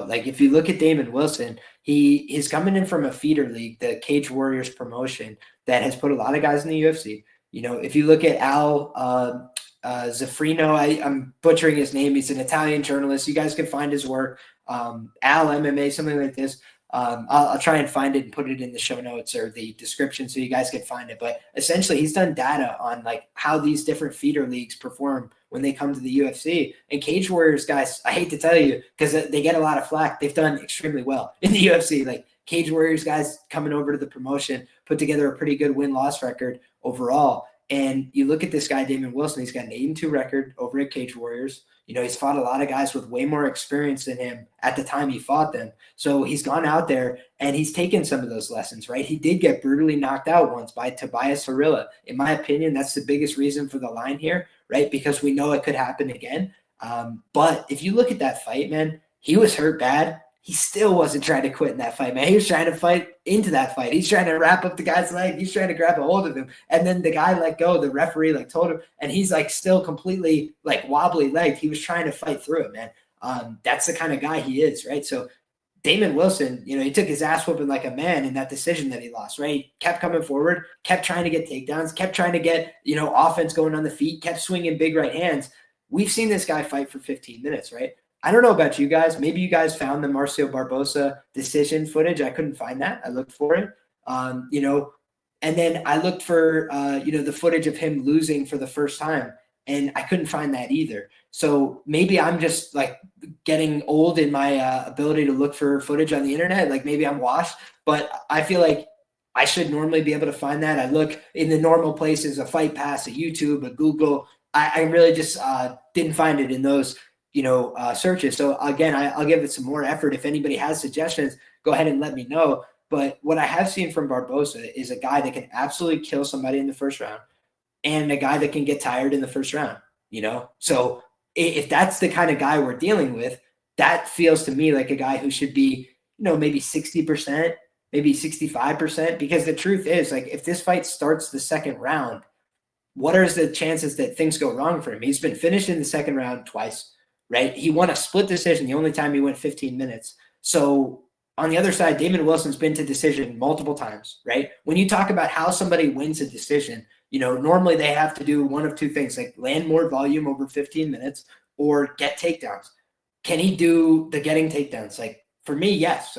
like if you look at Damon Wilson, he is coming in from a feeder league, the Cage Warriors promotion that has put a lot of guys in the UFC. If you look at Al Zafrino, I'm butchering his name. He's an Italian journalist. You guys can find his work. Al MMA, something like this. I'll try and find it and put it in the show notes or the description so you guys can find it. But essentially, he's done data on like how these different feeder leagues perform when they come to the UFC. And Cage Warriors guys, I hate to tell you, because they get a lot of flack. They've done extremely well in the UFC. Like Cage Warriors guys coming over to the promotion, put together a pretty good win-loss record overall. And you look at this guy, Damon Wilson, he's got an 8-2 record over at Cage Warriors. He's fought a lot of guys with way more experience than him at the time he fought them. So he's gone out there and he's taken some of those lessons, right? He did get brutally knocked out once by Tobias Harila. In my opinion, that's the biggest reason for the line here, right? Because we know it could happen again. But if you look at that fight, man, he was hurt bad. He still wasn't trying to quit in that fight, man. He was trying to fight into that fight. He's trying to wrap up the guy's leg. He's trying to grab a hold of him. And then the guy let go. The referee told him, and he's still completely wobbly legged. He was trying to fight through it, man. That's the kind of guy he is, right? So Damon Wilson, he took his ass whooping like a man in that decision that he lost, right? He kept coming forward, kept trying to get takedowns, kept trying to get, offense going on the feet, kept swinging big right hands. We've seen this guy fight for 15 minutes, right? I don't know about you guys. Maybe you guys found the Marcio Barbosa decision footage. I couldn't find that. I looked for it, and then I looked for, the footage of him losing for the first time, and I couldn't find that either. So maybe I'm just getting old in my ability to look for footage on the internet. Maybe I'm washed, but I feel like I should normally be able to find that. I look in the normal places, a Fight Pass, a YouTube, a Google. I really just didn't find it in those searches. So again, I'll give it some more effort. If anybody has suggestions, go ahead and let me know. But what I have seen from Barbosa is a guy that can absolutely kill somebody in the first round and a guy that can get tired in the first round, So if that's the kind of guy we're dealing with, that feels to me like a guy who should be, maybe 60%, maybe 65%, because the truth is if this fight starts the second round, what are the chances that things go wrong for him? He's been finished in the second round twice. Right? He won a split decision the only time he went 15 minutes. So on the other side, Damon Wilson's been to decision multiple times, right? When you talk about how somebody wins a decision, normally they have to do one of two things, land more volume over 15 minutes or get takedowns. Can he do the getting takedowns? For me, yes.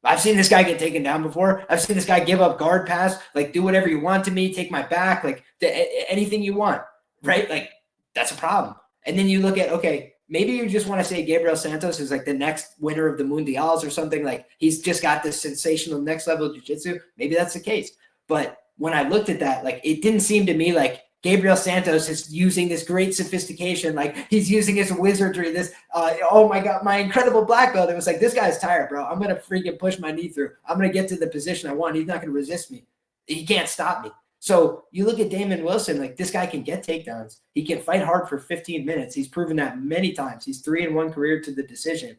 I've seen this guy get taken down before. I've seen this guy give up guard pass, do whatever you want to me, take my back, anything you want, right? That's a problem. And then you look at, okay, maybe you just want to say Gabriel Santos is the next winner of the Mundials or something. He's just got this sensational next level jiu-jitsu. Maybe that's the case. But when I looked at that, it didn't seem to me like Gabriel Santos is using this great sophistication. He's using his wizardry, this, oh my God, my incredible black belt. It was this guy's tired, bro. I'm going to freaking push my knee through. I'm going to get to the position I want. He's not going to resist me. He can't stop me. So you look at Damon Wilson, this guy can get takedowns. He can fight hard for 15 minutes. He's proven that many times. He's 3-1 career to the decision.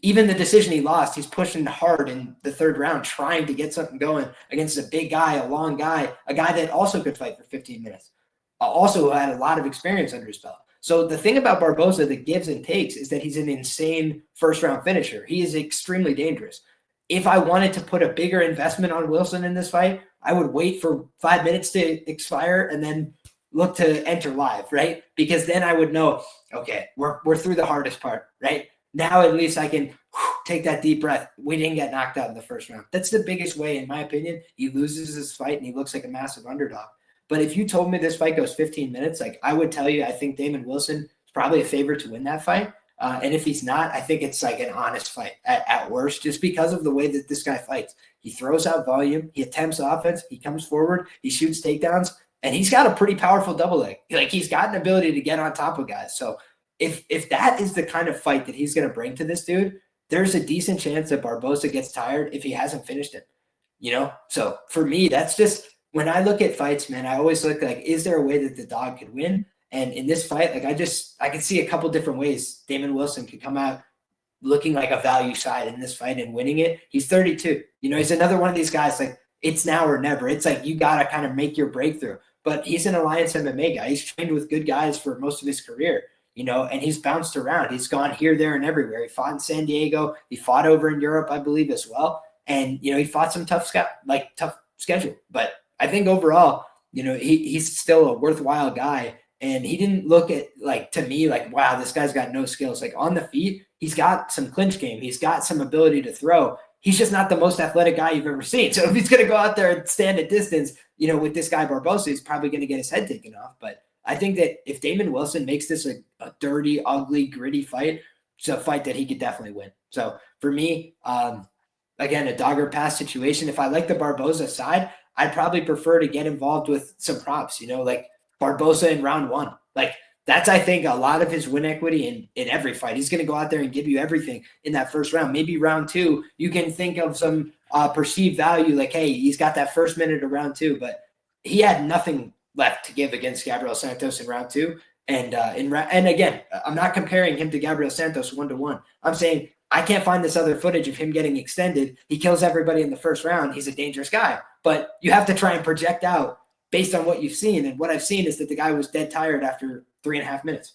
Even the decision he lost, he's pushing hard in the third round, trying to get something going against a big guy, a long guy, a guy that also could fight for 15 minutes. Also had a lot of experience under his belt. So the thing about Barbosa that gives and takes is that he's an insane first-round finisher. He is extremely dangerous. If I wanted to put a bigger investment on Wilson in this fight, I would wait for 5 minutes to expire and then look to enter live, right? Because then I would know, okay, we're through the hardest part, right? Now at least I can take that deep breath. We didn't get knocked out in the first round. That's the biggest way, in my opinion. He loses this fight and he looks like a massive underdog. But if you told me this fight goes 15 minutes, I would tell you I think Damon Wilson is probably a favorite to win that fight. And if he's not, I think it's an honest fight at worst, just because of the way that this guy fights. He throws out volume. He attempts offense. He comes forward. He shoots takedowns. And he's got a pretty powerful double leg. He's got an ability to get on top of guys. So if that is the kind of fight that he's going to bring to this dude, there's a decent chance that Barbosa gets tired if he hasn't finished it. So for me, that's just when I look at fights, man, I always look is there a way that the dog could win? And in this fight, I can see a couple different ways Damon Wilson could come out looking like a value side in this fight and winning it. He's 32. He's another one of these guys, it's now or never. It's you got to kind of make your breakthrough. But he's an Alliance MMA guy. He's trained with good guys for most of his career, and he's bounced around. He's gone here, there, and everywhere. He fought in San Diego. He fought over in Europe, I believe, as well. And, he fought some tough schedule. But I think overall, he's still a worthwhile guy. And he didn't look at to me wow, this guy's got no skills. On the feet, he's got some clinch game. He's got some ability to throw. He's just not the most athletic guy you've ever seen. So if he's going to go out there and stand at distance, with this guy Barbosa, he's probably going to get his head taken off. But I think that if Damon Wilson makes this a dirty, ugly, gritty fight, it's a fight that he could definitely win. So for me, again, a dogger pass situation. If I like the Barbosa side, I'd probably prefer to get involved with some props, Barbosa in round one. That's, I think, a lot of his win equity in every fight. He's going to go out there and give you everything in that first round. Maybe round two, you can think of some perceived value like, hey, he's got that first minute of round two, but he had nothing left to give against Gabriel Santos in round two. And again, I'm not comparing him to Gabriel Santos 1-to-1. I'm saying I can't find this other footage of him getting extended. He kills everybody in the first round. He's a dangerous guy, but you have to try and project out based on what you've seen. And what I've seen is that the guy was dead tired after 3.5 minutes.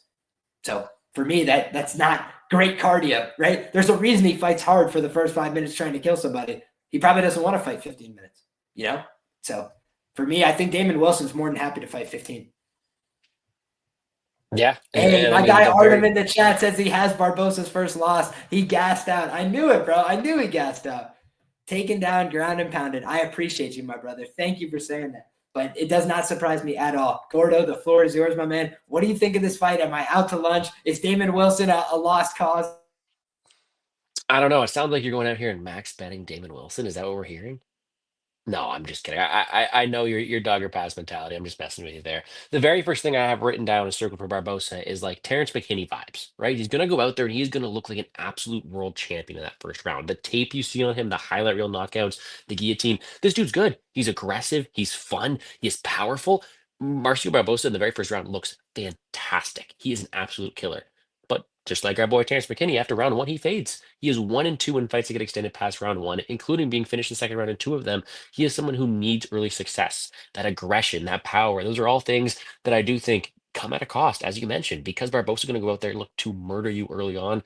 So for me, that's not great cardio, right? There's a reason he fights hard for the first 5 minutes trying to kill somebody. He probably doesn't want to fight 15 minutes, you know? So for me, I think Damon Wilson's more than happy to fight 15. Yeah. Hey, And I my mean, guy the Artem very, in the chat says he has Barbosa's first loss. He gassed out. I knew it, bro. I knew he gassed out. Taken down, ground and pounded. I appreciate you, my brother. Thank you for saying that. But it does not surprise me at all. Gordo, the floor is yours, my man. What do you think of this fight? Am I out to lunch? Is Damon Wilson a lost cause? I don't know. It sounds like you're going out here and max betting Damon Wilson. Is that what we're hearing? No, I'm just kidding. I know your dogger pass mentality. I'm just messing with you there. The very first thing I have written down and circled for Barbosa is like Terrence McKinney vibes, right? He's gonna go out there and he's gonna look like an absolute world champion in that first round. The tape you see on him, the highlight reel knockouts, the guillotine. This dude's good. He's aggressive. He's fun. He's powerful. Marcio Barbosa in the very first round looks fantastic. He is an absolute killer. But just like our boy Terrence McKinney, after round one, he fades. He is 1-2 in fights that get extended past round one, including being finished in the second round in two of them. He is someone who needs early success, that aggression, that power. Those are all things that I do think come at a cost, as you mentioned, because Barbosa is going to go out there and look to murder you early on.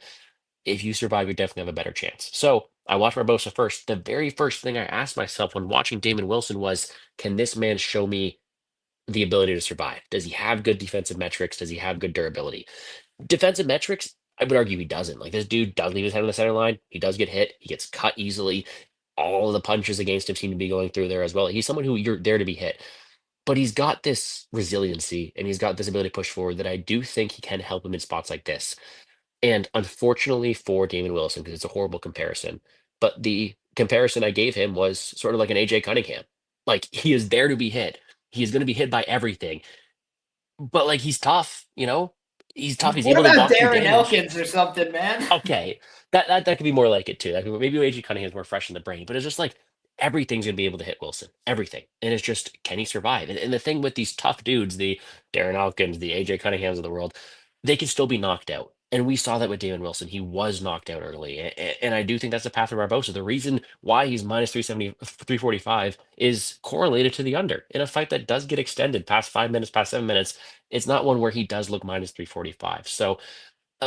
If you survive, you definitely have a better chance. So I watched Barbosa first. The very first thing I asked myself when watching Damon Wilson was, can this man show me the ability to survive? Does he have good defensive metrics? Does he have good durability? Defensive metrics, I would argue he doesn't. Like this dude does leave his head on the center line. He does get hit. He gets cut easily. All of the punches against him seem to be going through there as well. He's someone who you're there to be hit. But he's got this resiliency and he's got this ability to push forward that I do think he can help him in spots like this. And unfortunately for Damon Wilson, because it's a horrible comparison, but the comparison I gave him was sort of like an AJ Cunningham. Like he is there to be hit. He is going to be hit by everything. But like he's tough, you know? He's tough. He's What able to about walk through Darren damage. Elkins or something, man? Okay, that could be more like it too. That could, maybe AJ Cunningham's more fresh in the brain, but it's just like everything's gonna be able to hit Wilson, everything, and it's just can he survive? And the thing with these tough dudes, the Darren Elkins, the AJ Cunninghams of the world, they can still be knocked out. And we saw that with Damon Wilson. He was knocked out early. And I do think that's the path for Barbosa. The reason why he's minus 370, 345 is correlated to the under. In a fight that does get extended past 5 minutes, past 7 minutes, it's not one where he does look minus 345. So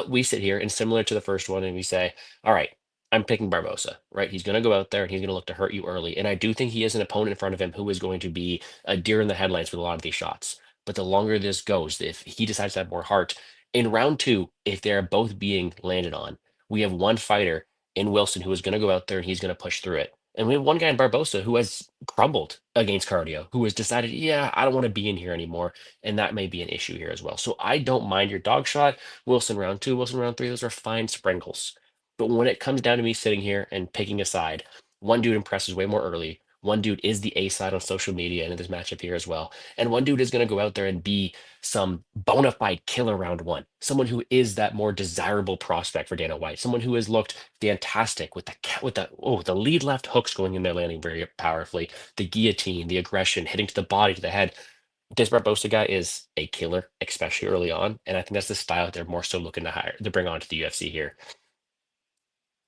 we sit here and similar to the first one, and we say, all right, I'm picking Barbosa, right? He's going to go out there and he's going to look to hurt you early. And I do think he has an opponent in front of him who is going to be a deer in the headlights with a lot of these shots. But the longer this goes, if he decides to have more heart, in round two, if they're both being landed on, we have one fighter in Wilson who is going to go out there and he's going to push through it. And we have one guy in Barbosa who has crumbled against cardio, who has decided, yeah, I don't want to be in here anymore. And that may be an issue here as well. So I don't mind your dog shot. Wilson round two, Wilson round three, those are fine sprinkles. But when it comes down to me sitting here and picking a side, one dude impresses way more early. One dude is the A side on social media and in this matchup here as well. And one dude is going to go out there and be some bona fide killer round one. Someone who is that more desirable prospect for Dana White. Someone who has looked fantastic with the lead left hooks going in there landing very powerfully. The guillotine, the aggression, hitting to the body, to the head. This Barbosa guy is a killer, especially early on, and I think that's the style that they're more so looking to hire to bring onto the UFC here.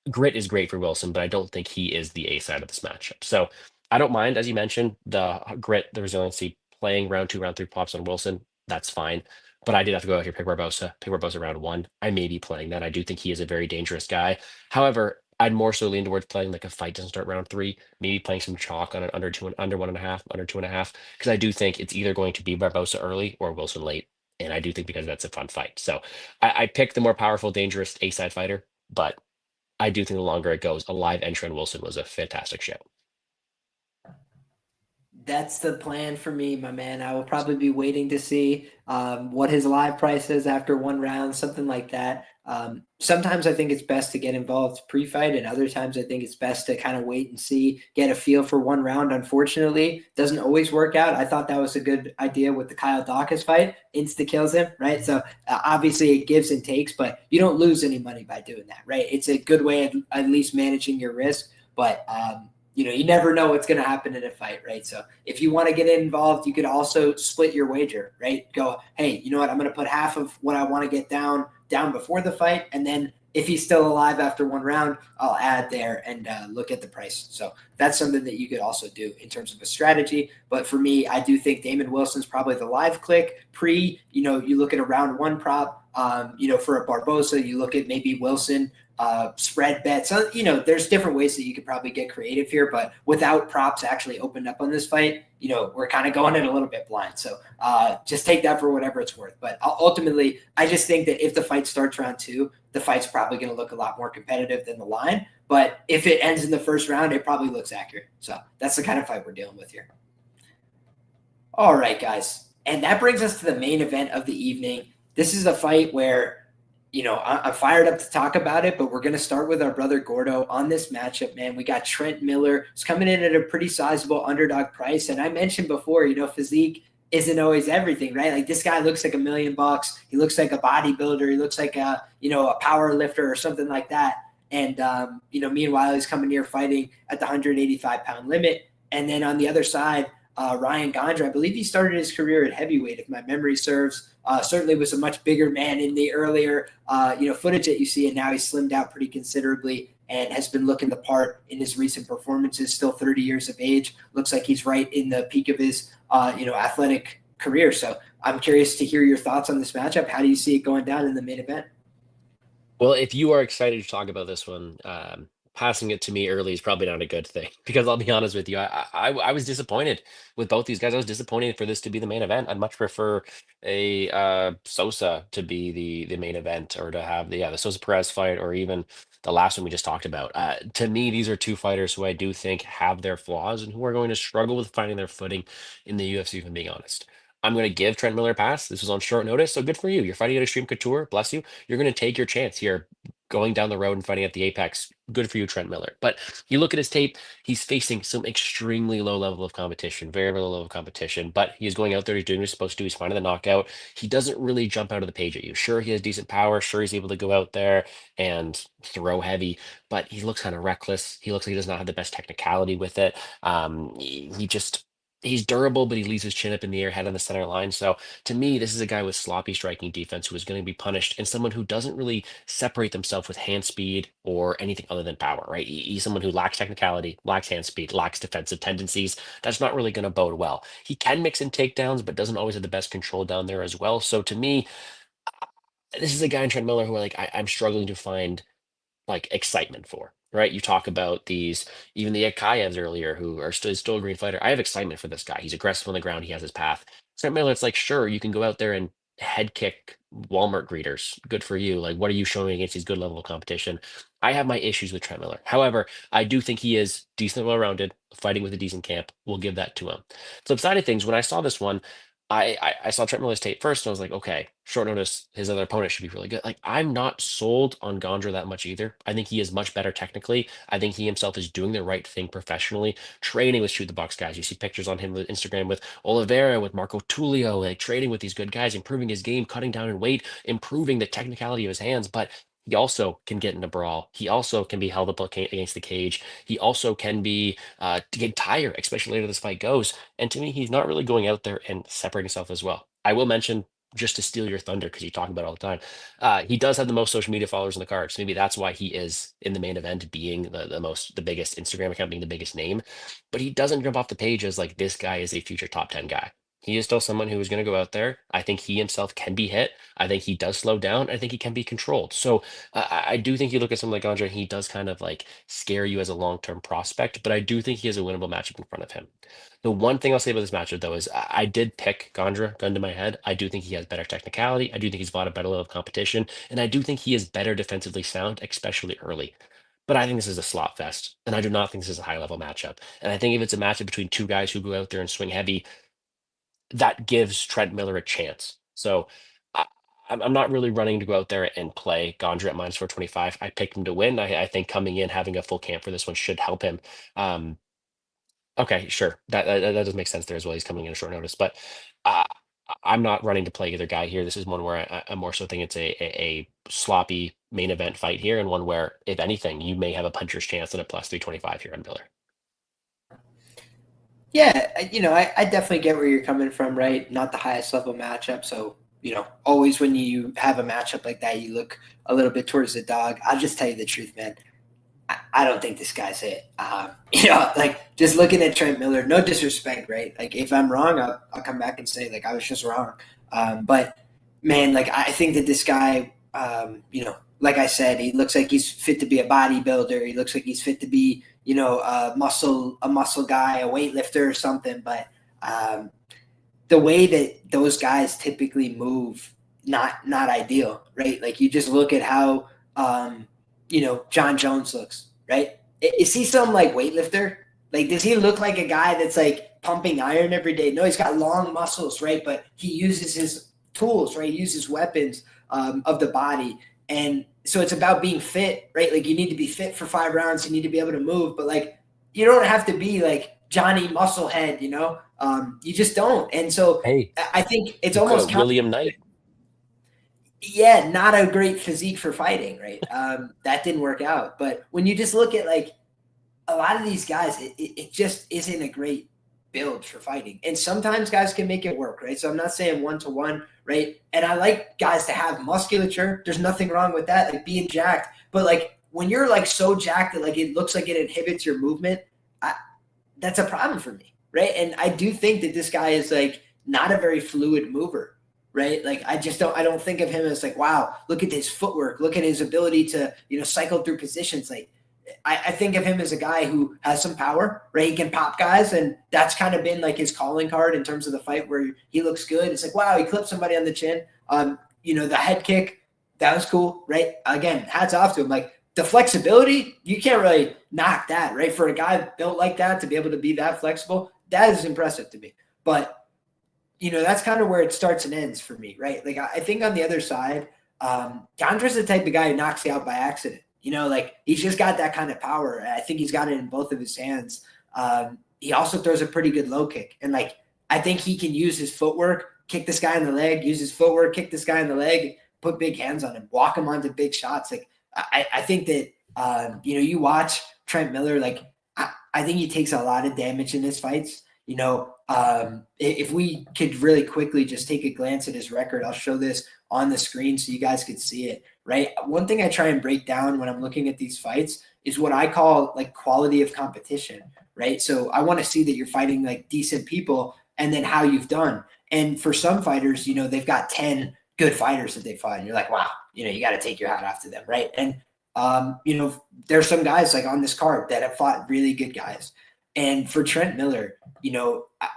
Grit is great for Wilson, but I don't think he is the A side of this matchup. So I don't mind, as you mentioned, the grit, the resiliency, playing round two, round three pops on Wilson. That's fine. But I did have to go out here pick Barbosa round one. I may be playing that. I do think he is a very dangerous guy. However, I'd more so lean towards playing like a fight doesn't start round three, maybe playing some chalk on an under two, under 1.5, under 2.5, because I do think it's either going to be Barbosa early or Wilson late. And I do think because that's a fun fight. So I picked the more powerful, dangerous A side fighter, but I do think the longer it goes, a live entry on Wilson was a fantastic show. That's the plan for me, my man. I will probably be waiting to see what his live price is after one round, something like that. Sometimes I think it's best to get involved pre-fight, and other times I think it's best to kind of wait and see, get a feel for one round. Unfortunately, doesn't always work out. I thought that was a good idea with the Kyle Dawkins fight. Insta kills him, right? So obviously it gives and takes, but you don't lose any money by doing that, right? It's a good way of at least managing your risk, but you never know what's going to happen in a fight, right? So if you want to get involved, you could also split your wager, right? Go, hey, you know what? I'm going to put half of what I want to get down before the fight, and then if he's still alive after one round, I'll add there and look at the price. So that's something that you could also do in terms of a strategy. But for me, I do think Damon Wilson's probably the live click pre. You look at a round one prop. For a Barbosa, you look at maybe Wilson spread bets. So, there's different ways that you could probably get creative here, but without props actually opened up on this fight, we're kind of going in a little bit blind. So just take that for whatever it's worth. But ultimately, I just think that if the fight starts round two, the fight's probably going to look a lot more competitive than the line. But if it ends in the first round, it probably looks accurate. So that's the kind of fight we're dealing with here. All right, guys. And that brings us to the main event of the evening. This is a fight where I'm fired up to talk about it, but we're going to start with our brother Gordo on this matchup, man. We got Trent Miller. It's coming in at a pretty sizable underdog price. And I mentioned before, physique isn't always everything, right? Like this guy looks like $1,000,000. He looks like a bodybuilder. He looks like a power lifter or something like that. And, meanwhile, he's coming here fighting at the 185-pound limit. And then on the other side, Ryan Gandra, I believe he started his career at heavyweight, if my memory serves. Certainly was a much bigger man in the earlier, footage that you see, and now he's slimmed out pretty considerably and has been looking the part in his recent performances. Still 30 years of age, looks like he's right in the peak of his, athletic career. So I'm curious to hear your thoughts on this matchup. How do you see it going down in the main event? Well, if you are excited to talk about this one, passing it to me early is probably not a good thing because I'll be honest with you, I was disappointed with both these guys. I was disappointed for this to be the main event. I'd much prefer a Sousa to be the main event, or to have the Sousa Perez fight, or even the last one we just talked about. To me, these are two fighters who I do think have their flaws and who are going to struggle with finding their footing in the UFC, if I'm being honest. I'm going to give Trent Miller a pass. This was on short notice, so good for you. You're fighting at Extreme Couture. Bless you. You're going to take your chance here going down the road and fighting at the Apex. Good for you, Trent Miller. But you look at his tape, he's facing some extremely low level of competition, very, very low level of competition. But he's going out there, he's doing what he's supposed to do, he's finding the knockout. He doesn't really jump out of the page at you. Sure, he has decent power. Sure, he's able to go out there and throw heavy, but he looks kind of reckless. He looks like he does not have the best technicality with it. He just. He's durable, but he leaves his chin up in the air, head on the center line. So to me, this is a guy with sloppy striking defense who is going to be punished, and someone who doesn't really separate themselves with hand speed or anything other than power, right? He's someone who lacks technicality, lacks hand speed, lacks defensive tendencies. That's not really going to bode well. He can mix in takedowns, but doesn't always have the best control down there as well. So to me, this is a guy in Trent Miller who I'm struggling to find like excitement for, right? You talk about these, even the Yakhyaevs earlier, who are still a green fighter. I have excitement for this guy. He's aggressive on the ground. He has his path. Trent Miller, it's like, sure, you can go out there and head kick Walmart greeters. Good for you. Like, what are you showing against these good level of competition? I have my issues with Trent Miller. However, I do think he is decently well-rounded, fighting with a decent camp. We'll give that to him. Flip side of things, when I saw this one, I saw Trent Miller's tape first, and I was like, okay, short notice, his other opponent should be really good. Like, I'm not sold on Gandra that much either. I think he is much better technically. I think he himself is doing the right thing professionally, training with shoot the box guys. You see pictures on him with Instagram with Oliveira, with Marco Tullio, like training with these good guys, improving his game, cutting down in weight, improving the technicality of his hands. But he also can get in a brawl. He also can be held up against the cage. He also can be get tired, especially later this fight goes. And to me, he's not really going out there and separating himself as well. I will mention, just to steal your thunder, because you talk about it all the time, he does have the most social media followers in the card. So maybe that's why he is in the main event, being the biggest Instagram account, being the biggest name. But he doesn't jump off the page as like this guy is a future top 10 guy. He is still someone who is going to go out there. I think he himself can be hit. I think he does slow down. I think he can be controlled. So I do think you look at someone like Andre, he does kind of like scare you as a long-term prospect, but I do think he has a winnable matchup in front of him. The one thing I'll say about this matchup, though, is I did pick Gandra, gun to my head. I do think he has better technicality. I do think he's fought a better level of competition, and I do think he is better defensively sound, especially early. but I think this is a slot fest, and I do not think this is a high-level matchup. And I think if it's a matchup between two guys who go out there and swing heavy, that gives Trent Miller a chance. So I, I'm not really running to go out there and play Gandra at -425. I picked him to win. I think coming in, having a full camp for this one should help him. Um, Okay, sure. That does make sense there as well. He's coming in a short notice, but uh, I'm not running to play either guy here. This is one where I'm more so think it's a sloppy main event fight here, and one where, if anything, you may have a puncher's chance at a +325 here on Miller. Yeah, I definitely get where you're coming from, right? Not the highest level matchup. So, always when you have a matchup like that, you look a little bit towards the dog. I'll just tell you the truth, man. I don't think this guy's it. Like just looking at Trent Miller, no disrespect, right? Like if I'm wrong, I'll come back and say like I was just wrong. But man, like I think that this guy, like I said, he looks like he's fit to be a bodybuilder. He looks like he's fit to be, a muscle guy, a weightlifter or something. But the way that those guys typically move, not ideal, right? Like you just look at how John Jones looks, right? Is he some like weightlifter? Like, does he look like a guy that's like pumping iron every day? No, he's got long muscles, right? But he uses his tools, right? He uses weapons of the body. And so it's about being fit, right? Like you need to be fit for 5 rounds. You need to be able to move, but like, you don't have to be like Johnny Musclehead, you just don't. And so Hey, I think it's almost William Knight. Yeah, not a great physique for fighting, right? That didn't work out. But when you just look at like a lot of these guys, it just isn't a great build for fighting. And sometimes guys can make it work, right? So I'm not saying 1-to-1, right? And I like guys to have musculature. There's nothing wrong with that, like being jacked. But like when you're like so jacked that like it looks like it inhibits your movement, that's a problem for me, right? And I do think that this guy is like not a very fluid mover. Right. Like I don't think of him as like, wow, look at his footwork. Look at his ability to, cycle through positions. Like I think of him as a guy who has some power, right? He can pop guys. And that's kind of been like his calling card in terms of the fight where he looks good. It's like, wow, he clipped somebody on the chin. The head kick, that was cool. Right. Again, hats off to him. Like the flexibility, you can't really knock that, right? For a guy built like that to be able to be that flexible, that is impressive to me. But that's kind of where it starts and ends for me, right? Like I think on the other side, Gandra's the type of guy who knocks you out by accident. Like he's just got that kind of power. I think he's got it in both of his hands. He also throws a pretty good low kick. And like, I think he can use his footwork, kick this guy in the leg, use his footwork, kick this guy in the leg, put big hands on him, walk him onto big shots. Like I think that, you watch Trent Miller, like I think he takes a lot of damage in his fights. If we could really quickly just take a glance at his record, I'll show this on the screen so you guys could see it, right? One thing I try and break down when I'm looking at these fights is what I call like quality of competition, right? So I want to see that you're fighting like decent people and then how you've done. And for some fighters, they've got 10 good fighters that they fought. And you're like, wow, you got to take your hat off to them, right? And, there's some guys like on this card that have fought really good guys. And for Trent Miller,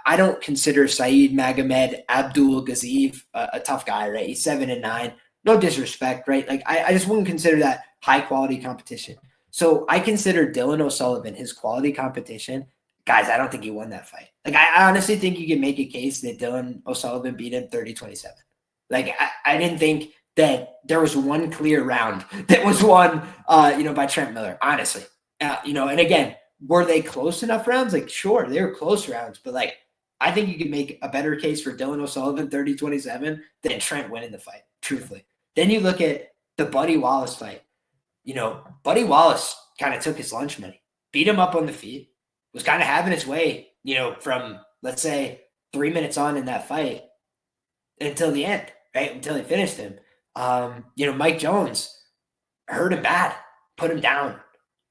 I don't consider Saeed Magomed Abdulgazeev a tough guy, right? He's 7-9. No disrespect, right? Like I just wouldn't consider that high quality competition. So I consider Dylan O'Sullivan his quality competition. Guys, I don't think he won that fight. Like I honestly think you can make a case that Dylan O'Sullivan beat him 30-27. Like I didn't think that there was one clear round that was won, by Trent Miller, honestly. And again, were they close enough rounds? Like, sure, they were close rounds, but like, I think you could make a better case for Dylan O'Sullivan 30-27 than Trent winning the fight, truthfully. Then you look at the Buddy Wallace fight. Buddy Wallace kind of took his lunch money, beat him up on the feet, was kind of having his way, from, let's say, 3 minutes on in that fight until the end, right? Until he finished him. Mike Jones hurt him bad, put him down,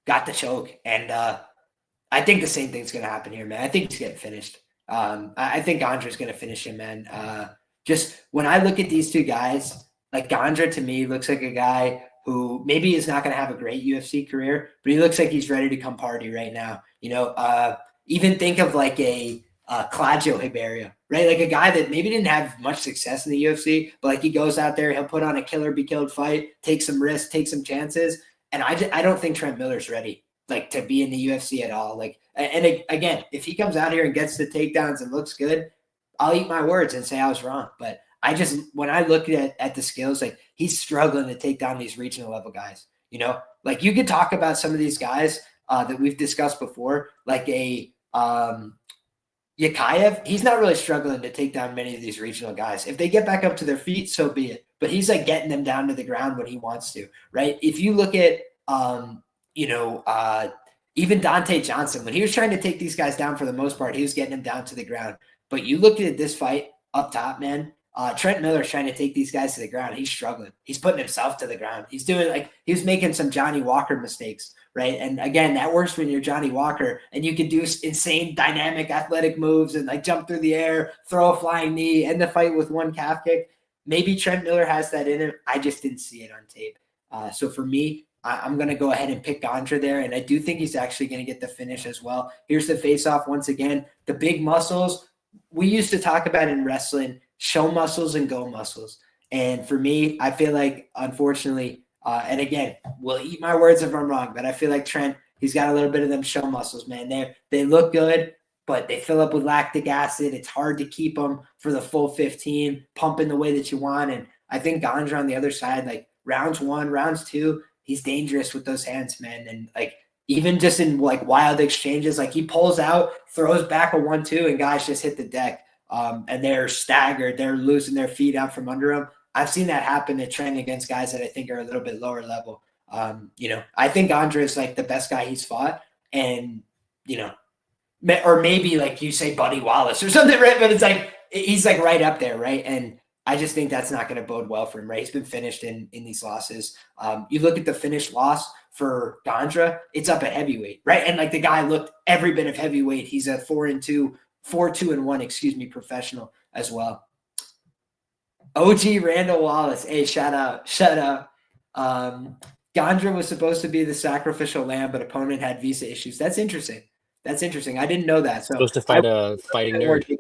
got the choke. And I think the same thing's going to happen here, man. I think he's getting finished. I think Gandra's going to finish him, man. Just when I look at these two guys, like Gandra to me looks like a guy who maybe is not going to have a great UFC career, but he looks like he's ready to come party right now. Even think of like a Claudio Hiberia, right? Like a guy that maybe didn't have much success in the UFC, but like he goes out there, he'll put on a killer be killed fight, take some risks, take some chances. I don't think Trent Miller's ready like to be in the UFC at all. Like, and again, if he comes out here and gets the takedowns and looks good, I'll eat my words and say I was wrong. But I just when I look at the skills, like he's struggling to take down these regional level guys. You know, like you could talk about some of these guys that we've discussed before, like a Yakhyaev. He's not really struggling to take down many of these regional guys. If they get back up to their feet, so be it. But he's like getting them down to the ground when he wants to, right? If you look at even Donte Johnson, when he was trying to take these guys down for the most part, he was getting them down to the ground. But you look at this fight up top, man. Trent Miller's trying to take these guys to the ground. He's struggling. He's putting himself to the ground. He's doing like he's making some Johnny Walker mistakes, right? And again, that works when you're Johnny Walker and you can do insane dynamic athletic moves and like jump through the air, throw a flying knee, end the fight with one calf kick. Maybe Trent Miller has that in him. I just didn't see it on tape. So for me, I'm going to go ahead and pick Gandra there, and I do think he's actually going to get the finish as well. Here's the face-off once again. The big muscles, we used to talk about in wrestling, show muscles and go muscles. And for me, I feel like, unfortunately, and again, we'll eat my words if I'm wrong, but I feel like Trent, he's got a little bit of them show muscles, man. They look good, but they fill up with lactic acid. It's hard to keep them for the full 15, pumping the way that you want. And I think Gandra on the other side, like rounds 1, rounds 2, he's dangerous with those hands, man. And like even just in like wild exchanges, like he pulls out, throws back a 1-2, and guys just hit the deck. And they're staggered. They're losing their feet out from under them. I've seen that happen at Trent against guys that I think are a little bit lower level. I think Gandra is like the best guy he's fought. And, or maybe like you say Buddy Wallace or something, right? But it's like, he's like right up there, right? And I just think that's not going to bode well for him, right? He's been finished in these losses. You look at the finished loss for Gandra, it's up at heavyweight, right? And like the guy looked every bit of heavyweight. He's a 4-2-1, professional as well. OG Randall Wallace. Hey, shout out. Gandra was supposed to be the sacrificial lamb, but opponent had visa issues. That's interesting. I didn't know that. So supposed to fight a fighting nerd.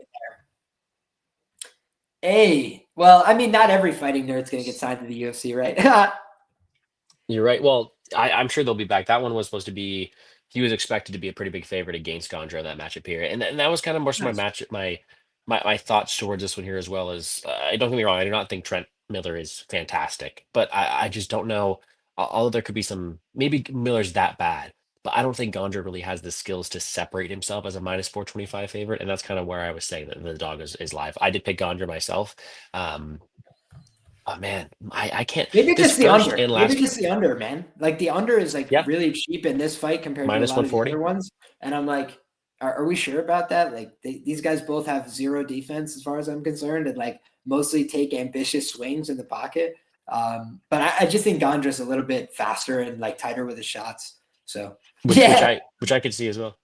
Hey, well, I mean, not every fighting nerd's going to get signed to the UFC, right? You're right. Well, I'm sure they'll be back. That one was supposed to be. He was expected to be a pretty big favorite against Gandra in that matchup here, and that was kind of more so my thoughts towards this one here as well. As don't get me wrong, I do not think Trent Miller is fantastic, but I just don't know. Although there could be some, maybe Miller's that bad, but I don't think Gandra really has the skills to separate himself as a -425 favorite, and that's kind of where I was saying that the dog is live. I did pick Gandra myself. Oh man, I can't. Maybe just the under. Maybe just the under, man. Like the under is like really cheap in this fight compared to a lot of the other ones. And I'm like, are we sure about that? Like these guys both have zero defense as far as I'm concerned, and like mostly take ambitious swings in the pocket. But I just think Gandra's a little bit faster and like tighter with his shots. So which I could see as well.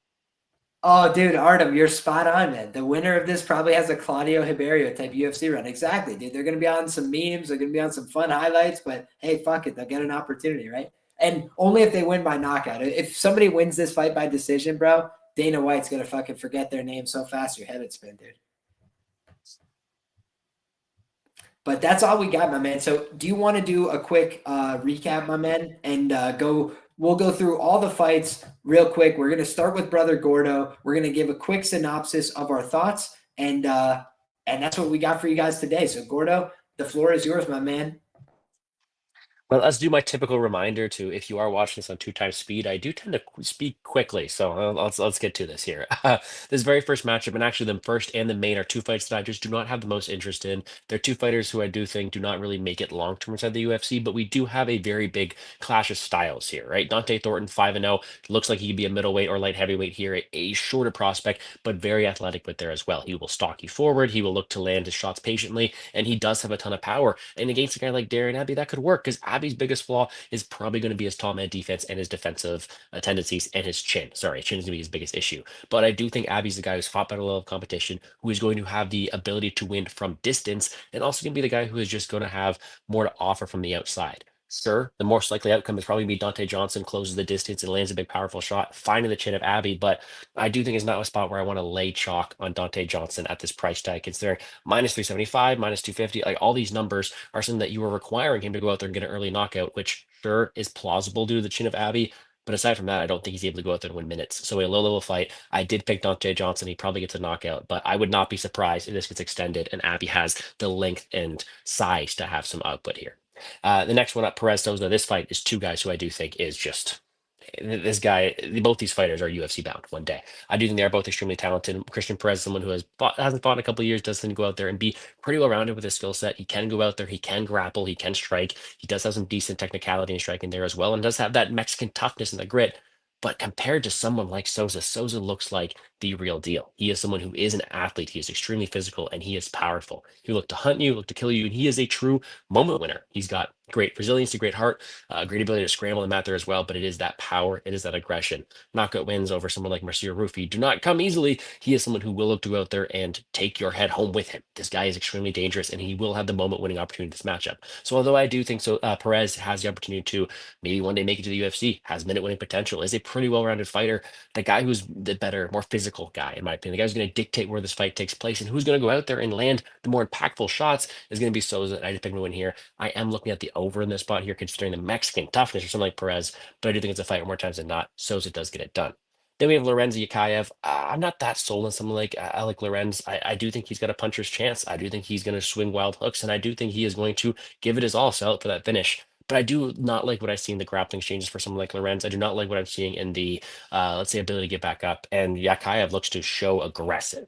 Oh, dude, Artem, you're spot on, man. The winner of this probably has a Claudio Ribeiro type UFC run. Exactly, dude. They're going to be on some memes. They're going to be on some fun highlights, but hey, fuck it. They'll get an opportunity, right? And only if they win by knockout. If somebody wins this fight by decision, bro, Dana White's going to fucking forget their name so fast your head would spin, dude. But that's all we got, my man. So do you want to do a quick recap, my man, and we'll go through all the fights real quick. We're going to start with Brother Gordo. We're going to give a quick synopsis of our thoughts, and that's what we got for you guys today. So, Gordo, the floor is yours, my man. Well, let's do my typical reminder to, if you are watching this on 2x speed, I do tend to speak quickly. So let's get to this here. This very first matchup, and actually the first and the main, are two fights that I just do not have the most interest in. They're two fighters who I do think do not really make it long-term inside the UFC, but we do have a very big clash of styles here, right? Donte Thornton, 5-0, looks like he could be a middleweight or light heavyweight here, a shorter prospect, but very athletic with there as well. He will stalk you forward. He will look to land his shots patiently, and he does have a ton of power. And against a guy like Darion Abbey, that could work, because Abbey's biggest flaw is probably going to be his tall man defense and his defensive tendencies and his chin. Sorry, chin is going to be his biggest issue. But I do think Abbey's the guy who's fought better level of competition, who is going to have the ability to win from distance, and also going to be the guy who is just going to have more to offer from the outside. Sure, the most likely outcome is probably be Donte Johnson closes the distance and lands a big powerful shot, finding the chin of Abbey. But I do think it's not a spot where I want to lay chalk on Donte Johnson at this price tag, considering minus 375, minus 250, like all these numbers are something that you are requiring him to go out there and get an early knockout, which sure is plausible due to the chin of Abbey. But aside from that, I don't think he's able to go out there and win minutes. So a low level fight, I did pick Donte Johnson. He probably gets a knockout, but I would not be surprised if this gets extended and Abbey has the length and size to have some output here. The next one up, Perez Souza. This fight is two guys who I do think is just this guy. Both these fighters are UFC bound one day. I do think they are both extremely talented. Cristian Perez, someone who hasn't fought in a couple of years, doesn't go out there and be pretty well rounded with his skill set. He can go out there, he can grapple, he can strike. He does have some decent technicality and striking there as well, and does have that Mexican toughness and the grit. But compared to someone like Souza, Souza looks like the real deal. He is someone who is an athlete. He is extremely physical and he is powerful. He look to hunt you, look to kill you, and he is a true moment winner. He's got great resilience, a great heart, great ability to scramble the mat there as well. But it is that power, it is that aggression. Knockout wins over someone like Marcio Rufi do not come easily. He is someone who will look to go out there and take your head home with him. This guy is extremely dangerous, and he will have the moment winning opportunity in this matchup. So although I do think so, Perez has the opportunity to maybe one day make it to the UFC, has minute winning potential, is a pretty well rounded fighter. The guy who's the better, more physical guy, in my opinion, the guy who's going to dictate where this fight takes place and who's going to go out there and land the more impactful shots is going to be Souza. And I just picked him to win here. I am looking at the over in this spot here, considering the Mexican toughness or something like Perez, but I do think it's a fight where more times than not, Souza does get it done. Then we have Lorenz Yakhyaev. I'm not that sold on someone like Alik Lorenz. I do think he's got a puncher's chance. I do think he's going to swing wild hooks, and I do think he is going to give it his all, sell it for that finish. But I do not like what I see in the grappling exchanges for someone like Lorenz. I do not like what I'm seeing in the, let's say, ability to get back up. And Yakhyaev looks to show aggression,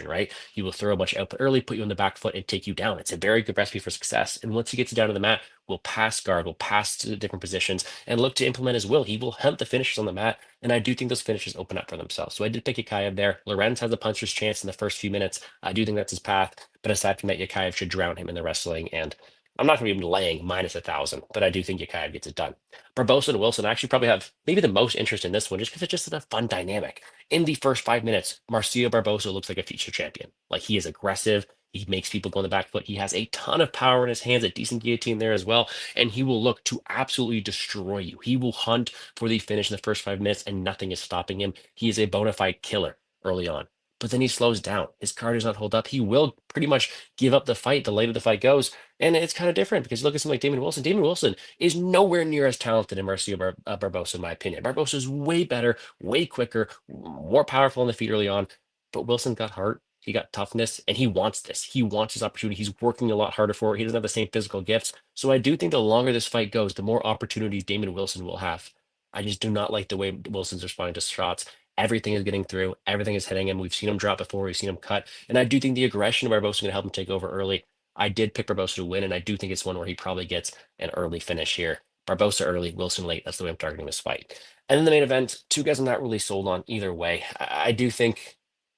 right? He will throw a bunch of output early, put you on the back foot, and take you down. It's a very good recipe for success. And once he gets you down to the mat, will pass guard, will pass to different positions, and look to implement his will. He will hunt the finishes on the mat, and I do think those finishes open up for themselves. So I did pick Yakhyaev there. Lorenz has a puncher's chance in the first few minutes. I do think that's his path, but aside from that, Yakhyaev should drown him in the wrestling, and I'm not going to be laying minus 1,000, but I do think Yakhyaev gets it done. Barbosa and Wilson actually probably have maybe the most interest in this one just because it's just a fun dynamic. In the first 5 minutes, Marcio Barbosa looks like a future champion. Like he is aggressive. He makes people go on the back foot. He has a ton of power in his hands, a decent guillotine there as well. And he will look to absolutely destroy you. He will hunt for the finish in the first 5 minutes, and nothing is stopping him. He is a bona fide killer early on. But then he slows down. His car does not hold up. He will pretty much give up the fight the later the fight goes. And it's kind of different because you look at someone like Damon Wilson. Damon Wilson is nowhere near as talented as Marcio Barbosa, in my opinion. Barbosa is way better, way quicker, more powerful on the feet early on. But Wilson got heart. He got toughness, and he wants this. He wants his opportunity. He's working a lot harder for it. He doesn't have the same physical gifts. So I do think the longer this fight goes, the more opportunities Damon Wilson will have. I just do not like the way Wilson's responding to shots. Everything is getting through. Everything is hitting him. We've seen him drop before. We've seen him cut. And I do think the aggression of Barbosa is going to help him take over early. I did pick Barbosa to win, and I do think it's one where he probably gets an early finish here. Barbosa early, Wilson late. That's the way I'm targeting this fight. And then the main event, two guys I'm not really sold on either way. I do think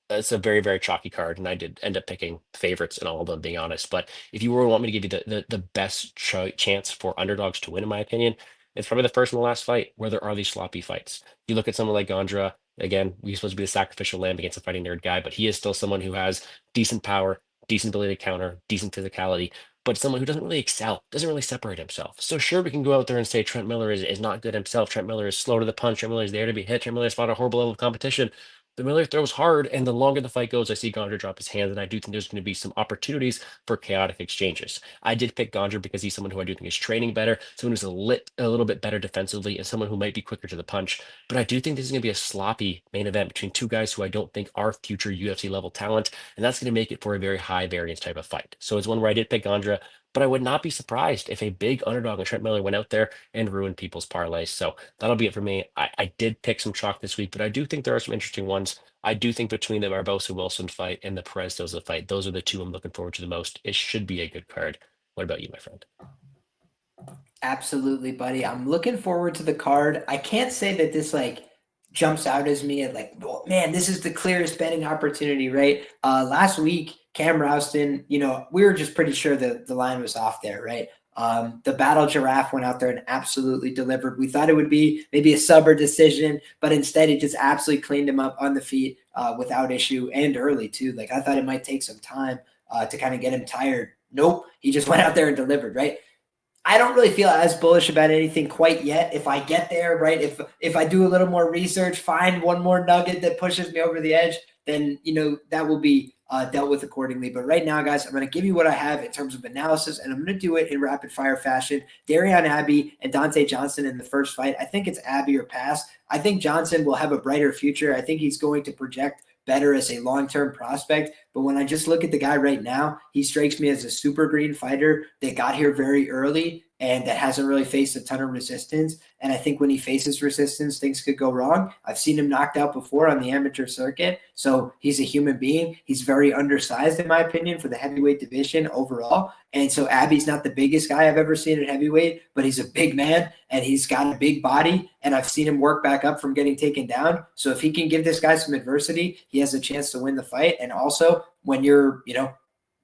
it's a very, very chalky card, and I did end up picking favorites in all of them, being honest. But if you were to want me to give you the best chance for underdogs to win, in my opinion, it's probably the first and the last fight where there are these sloppy fights. You look at someone like Gandra. Again, he's supposed to be the sacrificial lamb against a fighting nerd guy, but he is still someone who has decent power, decent ability to counter, decent physicality, but someone who doesn't really excel, doesn't really separate himself. So sure, we can go out there and say Trent Miller is not good himself. Trent Miller is slow to the punch. Trent Miller is there to be hit. Trent Miller has fought a horrible level of competition. But Miller throws hard, and the longer the fight goes, I see Gandra drop his hands, and I do think there's going to be some opportunities for chaotic exchanges. I did pick Gandra because he's someone who I do think is training better, someone who's a little bit better defensively, and someone who might be quicker to the punch. But I do think this is going to be a sloppy main event between two guys who I don't think are future UFC level talent, and that's going to make it for a very high variance type of fight. So it's one where I did pick Gandra, but I would not be surprised if a big underdog like Trent Miller went out there and ruined people's parlays. So that'll be it for me. I did pick some chalk this week, but I do think there are some interesting ones. I do think between the Barbosa Wilson fight and the Perez Souza fight, those are the two I'm looking forward to the most. It should be a good card. What about you, my friend? Absolutely, buddy. I'm looking forward to the card. I can't say that this like jumps out as me and like, oh, man, this is the clearest betting opportunity, right? Last week, Cam Rouston, we were just pretty sure that the line was off there, right? The Battle Giraffe went out there and absolutely delivered. We thought it would be maybe a subber decision, but instead it just absolutely cleaned him up on the feet without issue and early too. Like I thought it might take some time to kind of get him tired. Nope. He just went out there and delivered, right? I don't really feel as bullish about anything quite yet. If I get there, right, if I do a little more research, find one more nugget that pushes me over the edge, then, that will be dealt with accordingly. But right now, guys, I'm going to give you what I have in terms of analysis, and I'm going to do it in rapid fire fashion. Darion, Abbey, and Donte Johnson in the first fight. I think it's Abbey or pass. I think Johnson will have a brighter future. I think he's going to project better as a long-term prospect. But when I just look at the guy right now, he strikes me as a super green fighter that got here very early and that hasn't really faced a ton of resistance. And I think when he faces resistance, things could go wrong. I've seen him knocked out before on the amateur circuit. So he's a human being. He's very undersized, in my opinion, for the heavyweight division overall. And so Abbey's not the biggest guy I've ever seen at heavyweight, but he's a big man and he's got a big body. And I've seen him work back up from getting taken down. So if he can give this guy some adversity, he has a chance to win the fight. And also, when you're,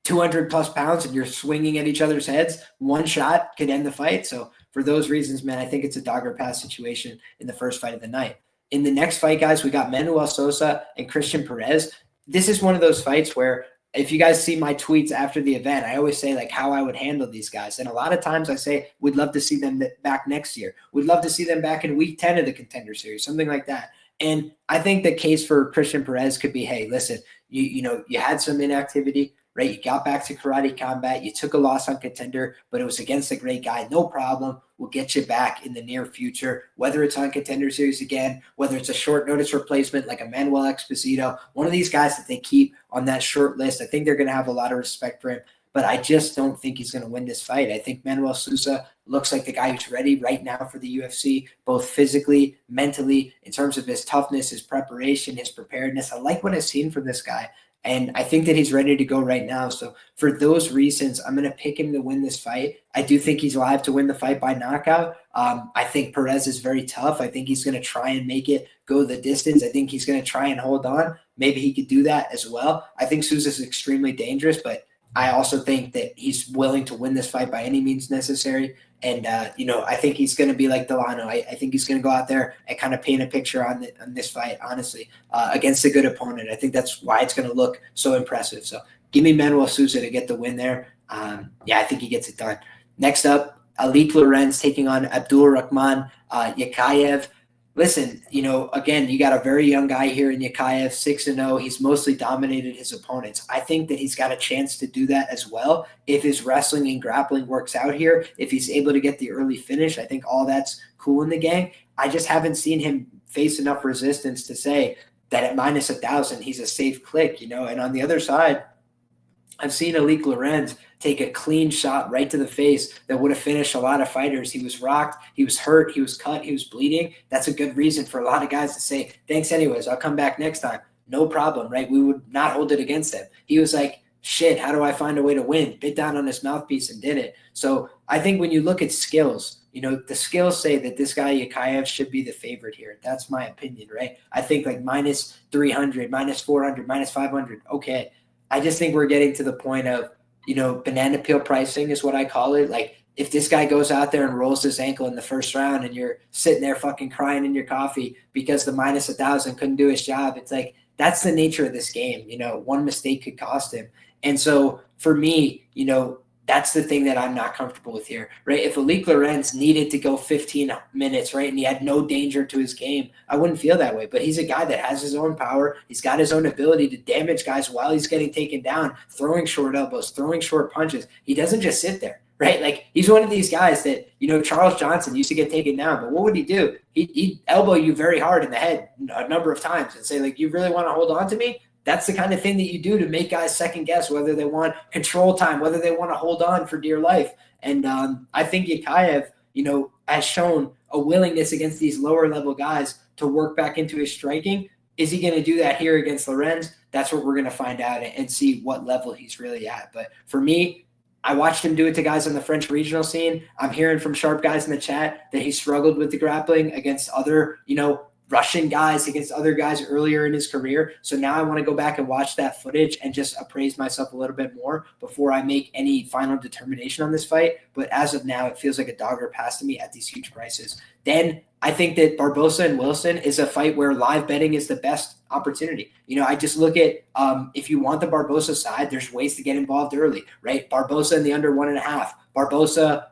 200 plus pounds and you're swinging at each other's heads, one shot could end the fight. So for those reasons, man, I think it's a dog or pass situation in the first fight of the night. In the next fight, guys, we got Manoel Souza and Cristian Perez. This is one of those fights where if you guys see my tweets after the event, I always say like how I would handle these guys. And a lot of times I say, we'd love to see them back next year. We'd love to see them back in week 10 of the Contender Series, something like that. And I think the case for Cristian Perez could be, hey, listen, you had some inactivity, right? You got back to karate combat. You took a loss on Contender, but it was against a great guy. No problem. We'll get you back in the near future, whether it's on Contender Series again, whether it's a short notice replacement like a Manoel Esposito, one of these guys that they keep on that short list. I think they're going to have a lot of respect for him, but I just don't think he's going to win this fight. I think Manoel Souza looks like the guy who's ready right now for the UFC, both physically, mentally, in terms of his toughness, his preparation, his preparedness. I like what I've seen from this guy. And I think that he's ready to go right now. So for those reasons, I'm going to pick him to win this fight. I do think he's live to win the fight by knockout. I think Perez is very tough. I think he's going to try and make it go the distance. I think he's going to try and hold on. Maybe he could do that as well. I think Souza is extremely dangerous, but I also think that he's willing to win this fight by any means necessary. And, I think he's going to be like Delano. I think he's going to go out there and kind of paint a picture on this fight, honestly, against a good opponent. I think that's why it's going to look so impressive. So give me Manoel Souza to get the win there. I think he gets it done. Next up, Alik Lorenz taking on Abdulrakhman Yakhyaev. Listen, again, you got a very young guy here in Yakhyaev, 6-0. He's mostly dominated his opponents. I think that he's got a chance to do that as well if his wrestling and grappling works out here. If he's able to get the early finish, I think all that's cool in the gang. I just haven't seen him face enough resistance to say that at minus 1,000, he's a safe click, And on the other side, I've seen Alik Lorenz take a clean shot right to the face that would have finished a lot of fighters. He was rocked, he was hurt, he was cut, he was bleeding. That's a good reason for a lot of guys to say, thanks anyways, I'll come back next time. No problem, right? We would not hold it against him. He was like, shit, how do I find a way to win? Bit down on his mouthpiece and did it. So I think when you look at skills, the skills say that this guy Yakhyaev should be the favorite here. That's my opinion, right? I think like minus 300, minus 400, minus 500, okay. I just think we're getting to the point of, banana peel pricing is what I call it. Like if this guy goes out there and rolls his ankle in the first round and you're sitting there fucking crying in your coffee because the minus 1,000 couldn't do his job, it's like, that's the nature of this game. One mistake could cost him. And so for me, that's the thing that I'm not comfortable with here, right? If Alik Lorenz needed to go 15 minutes, right, and he had no danger to his game, I wouldn't feel that way. But he's a guy that has his own power. He's got his own ability to damage guys while he's getting taken down, throwing short elbows, throwing short punches. He doesn't just sit there, right? Like he's one of these guys that, Charles Johnson used to get taken down, but what would he do? He'd elbow you very hard in the head a number of times and say, like, you really want to hold on to me? That's the kind of thing that you do to make guys second guess whether they want control time, whether they want to hold on for dear life. And I think Yakhyaev, has shown a willingness against these lower level guys to work back into his striking. Is he going to do that here against Lorenz? That's what we're going to find out and see what level he's really at. But for me, I watched him do it to guys on the French regional scene. I'm hearing from sharp guys in the chat that he struggled with the grappling against other, Russian guys, against other guys earlier in his career. So now I want to go back and watch that footage and just appraise myself a little bit more before I make any final determination on this fight. But as of now, it feels like a dog or pass to me at these huge prices. Then I think that Barbosa and Wilson is a fight where live betting is the best opportunity. I just look at if you want the Barbosa side, there's ways to get involved early, right? Barbosa in the under 1.5, Barbosa,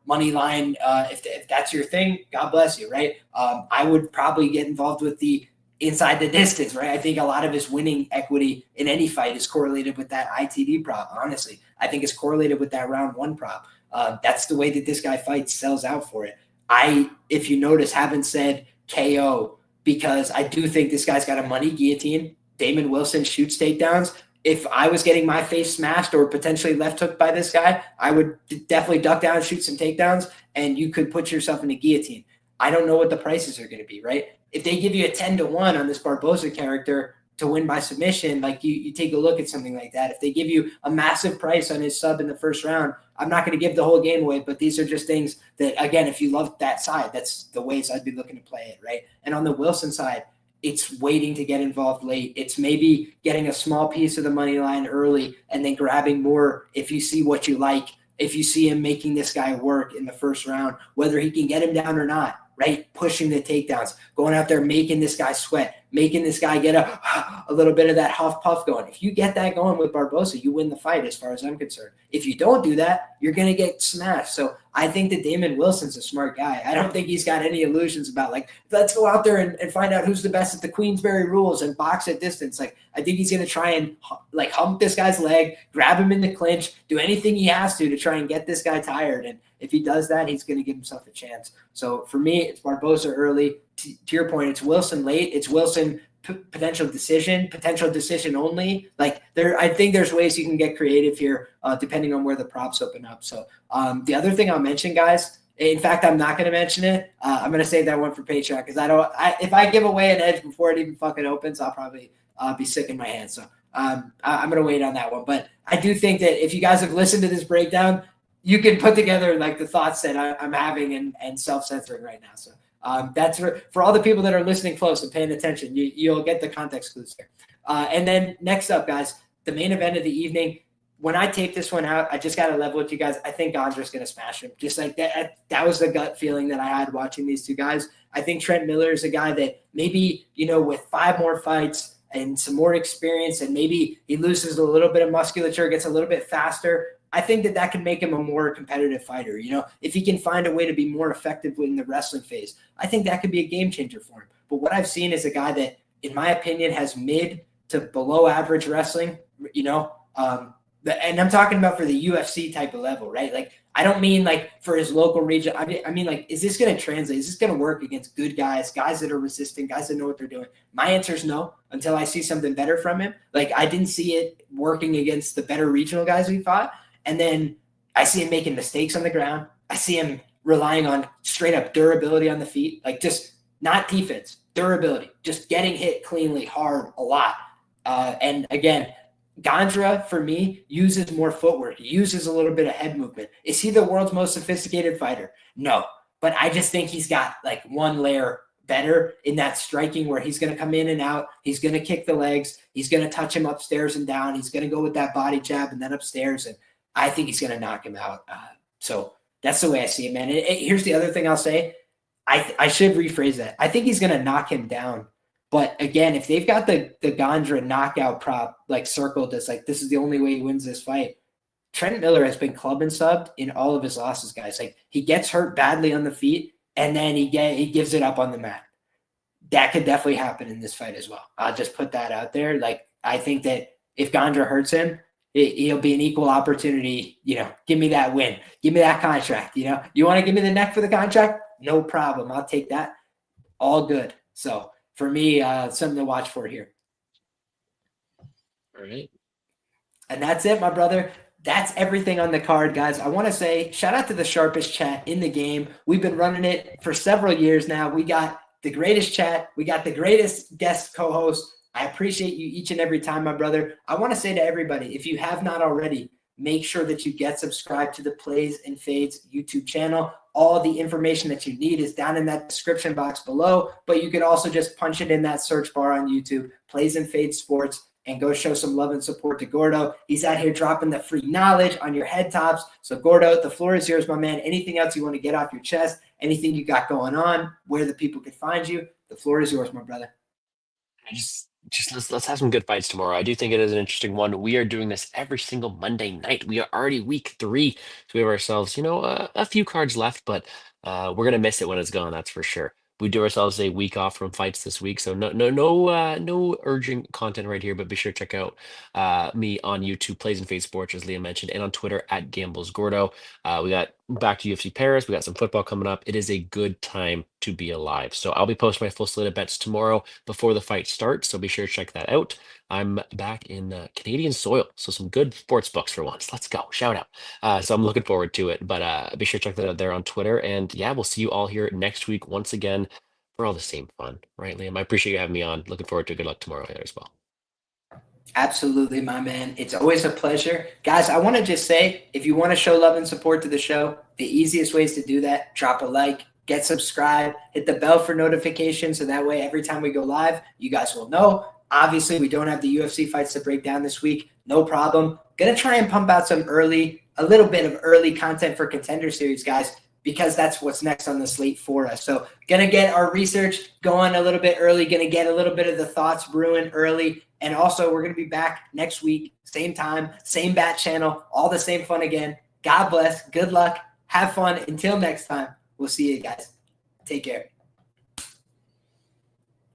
money line, if that's your thing, God bless you, right? I would probably get involved with the inside the distance, right? I think a lot of his winning equity in any fight is correlated with that ITD prop, honestly. I think it's correlated with that round 1 prop. That's the way that this guy fights, sells out for it. I, if you notice, haven't said KO because I do think this guy's got a money guillotine. Damon Wilson shoots takedowns. If I was getting my face smashed or potentially left hooked by this guy, I would definitely duck down, shoot some takedowns, and you could put yourself in a guillotine. I don't know what the prices are going to be, right? If they give you a 10-1 on this Barbosa character to win by submission, like you take a look at something like that. If they give you a massive price on his sub in the first round, I'm not going to give the whole game away, but these are just things that, again, if you love that side, that's the ways I'd be looking to play it, right? And on the Wilson side, it's waiting to get involved late. It's maybe getting a small piece of the money line early and then grabbing more if you see what you like, if you see him making this guy work in the first round, whether he can get him down or not, right? Pushing the takedowns, going out there, making this guy sweat, making this guy get a little bit of that huff puff going. If you get that going with Barbosa, you win the fight as far as I'm concerned. If you don't do that, you're going to get smashed. So I think that Damon Wilson's a smart guy. I don't think he's got any illusions about like, let's go out there and find out who's the best at the Queensberry rules and box at distance. Like, I think he's going to try and like hump this guy's leg, grab him in the clinch, do anything he has to try and get this guy tired. And if he does that, he's going to give himself a chance. So for me, it's Barbosa early. To your point, it's Wilson late. It's Wilson potential decision only. Like I think there's ways you can get creative here, depending on where the props open up. So the other thing I'll mention, guys, in fact, I'm not going to mention it. I'm going to save that one for Patreon because if I give away an edge before it even fucking opens, I'll probably be sick in my hands. So I'm going to wait on that one. But I do think that if you guys have listened to this breakdown, you can put together like the thoughts that I'm having and self-censoring right now. So that's for all the people that are listening close and paying attention, you'll get the context clues there. And then next up, guys, the main event of the evening. When I tape this one out, I just got to level with you guys. I think Gandra's going to smash him. Just like that. That was the gut feeling that I had watching these two guys. I think Trent Miller is a guy that maybe, with 5 more fights and some more experience and maybe he loses a little bit of musculature, gets a little bit faster. I think that can make him a more competitive fighter. If he can find a way to be more effective in the wrestling phase, I think that could be a game changer for him. But what I've seen is a guy that, in my opinion, has mid to below average wrestling, and I'm talking about for the UFC type of level, right? Like, I don't mean like for his local region. I mean like, is this going to translate? Is this going to work against good guys that are resistant, guys that know what they're doing? My answer is no, until I see something better from him. Like, I didn't see it working against the better regional guys we fought. And then I see him making mistakes on the ground. I see him relying on straight up durability on the feet, like just not defense, durability, just getting hit cleanly, hard, a lot. And again, Gandra, for me, uses more footwork. He uses a little bit of head movement. Is he the world's most sophisticated fighter? No. But I just think he's got like one layer better in that striking where he's going to come in and out. He's going to kick the legs. He's going to touch him upstairs and down. He's going to go with that body jab and then upstairs. And I think he's going to knock him out. So that's the way I see it, man. Here's the other thing I'll say. I should rephrase that. I think he's going to knock him down. But again, if they've got the Gandra knockout prop like circled as like this is the only way he wins this fight, Trent Miller has been club and subbed in all of his losses, guys. Like, he gets hurt badly on the feet and then he gives it up on the mat. That could definitely happen in this fight as well. I'll just put that out there. Like, I think that if Gandra hurts him, it'll be an equal opportunity. Give me that win. Give me that contract. You want to give me the neck for the contract? No problem. I'll take that. All good. So for me, something to watch for here. All right. And that's it, my brother. That's everything on the card, guys. I want to say shout out to the sharpest chat in the game. We've been running it for several years now. We got the greatest chat. We got the greatest guest co-host. I appreciate you each and every time, my brother. I want to say to everybody, if you have not already, make sure that you get subscribed to the Plays and Fades YouTube channel. All the information that you need is down in that description box below, but you could also just punch it in that search bar on YouTube, Plays and Fades Sports, and go show some love and support to Gordo. He's out here dropping the free knowledge on your head tops. So Gordo, the floor is yours, my man. Anything else you want to get off your chest, anything you got going on, where the people can find you, the floor is yours, my brother. I just just let's have some good fights tomorrow. I do think it is an interesting one. We are doing this every single Monday night. We are already week 3, so we have ourselves, a few cards left, but we're gonna miss it when it's gone. That's for sure. We do ourselves a week off from fights this week, so no urgent content right here. But be sure to check out me on YouTube, Plays and Fade Sports, as Liam mentioned, and on Twitter at Gambles Gordo. We got back to UFC Paris. We got some football coming up. It is a good time to be alive. So I'll be posting my full slate of bets tomorrow before the fight starts. So be sure to check that out. I'm back in Canadian soil, so some good sports books for once. Let's go. Shout out. So I'm looking forward to it. But be sure to check that out there on Twitter. And yeah, we'll see you all here next week once again for all the same fun, right, Liam? I appreciate you having me on. Looking forward to good luck tomorrow here as well. Absolutely, my man. It's always a pleasure. Guys, I want to just say, if you want to show love and support to the show, the easiest ways to do that, drop a like, get subscribed, hit the bell for notifications, so that way every time we go live, you guys will know. Obviously, we don't have the UFC fights to break down this week. No problem. Going to try and pump out a little bit of early content for Contender Series, guys, because that's what's next on the slate for us. So going to get our research going a little bit early, going to get a little bit of the thoughts brewing early. And also, we're going to be back next week, same time, same bat channel, all the same fun again. God bless. Good luck. Have fun. Until next time, we'll see you guys. Take care.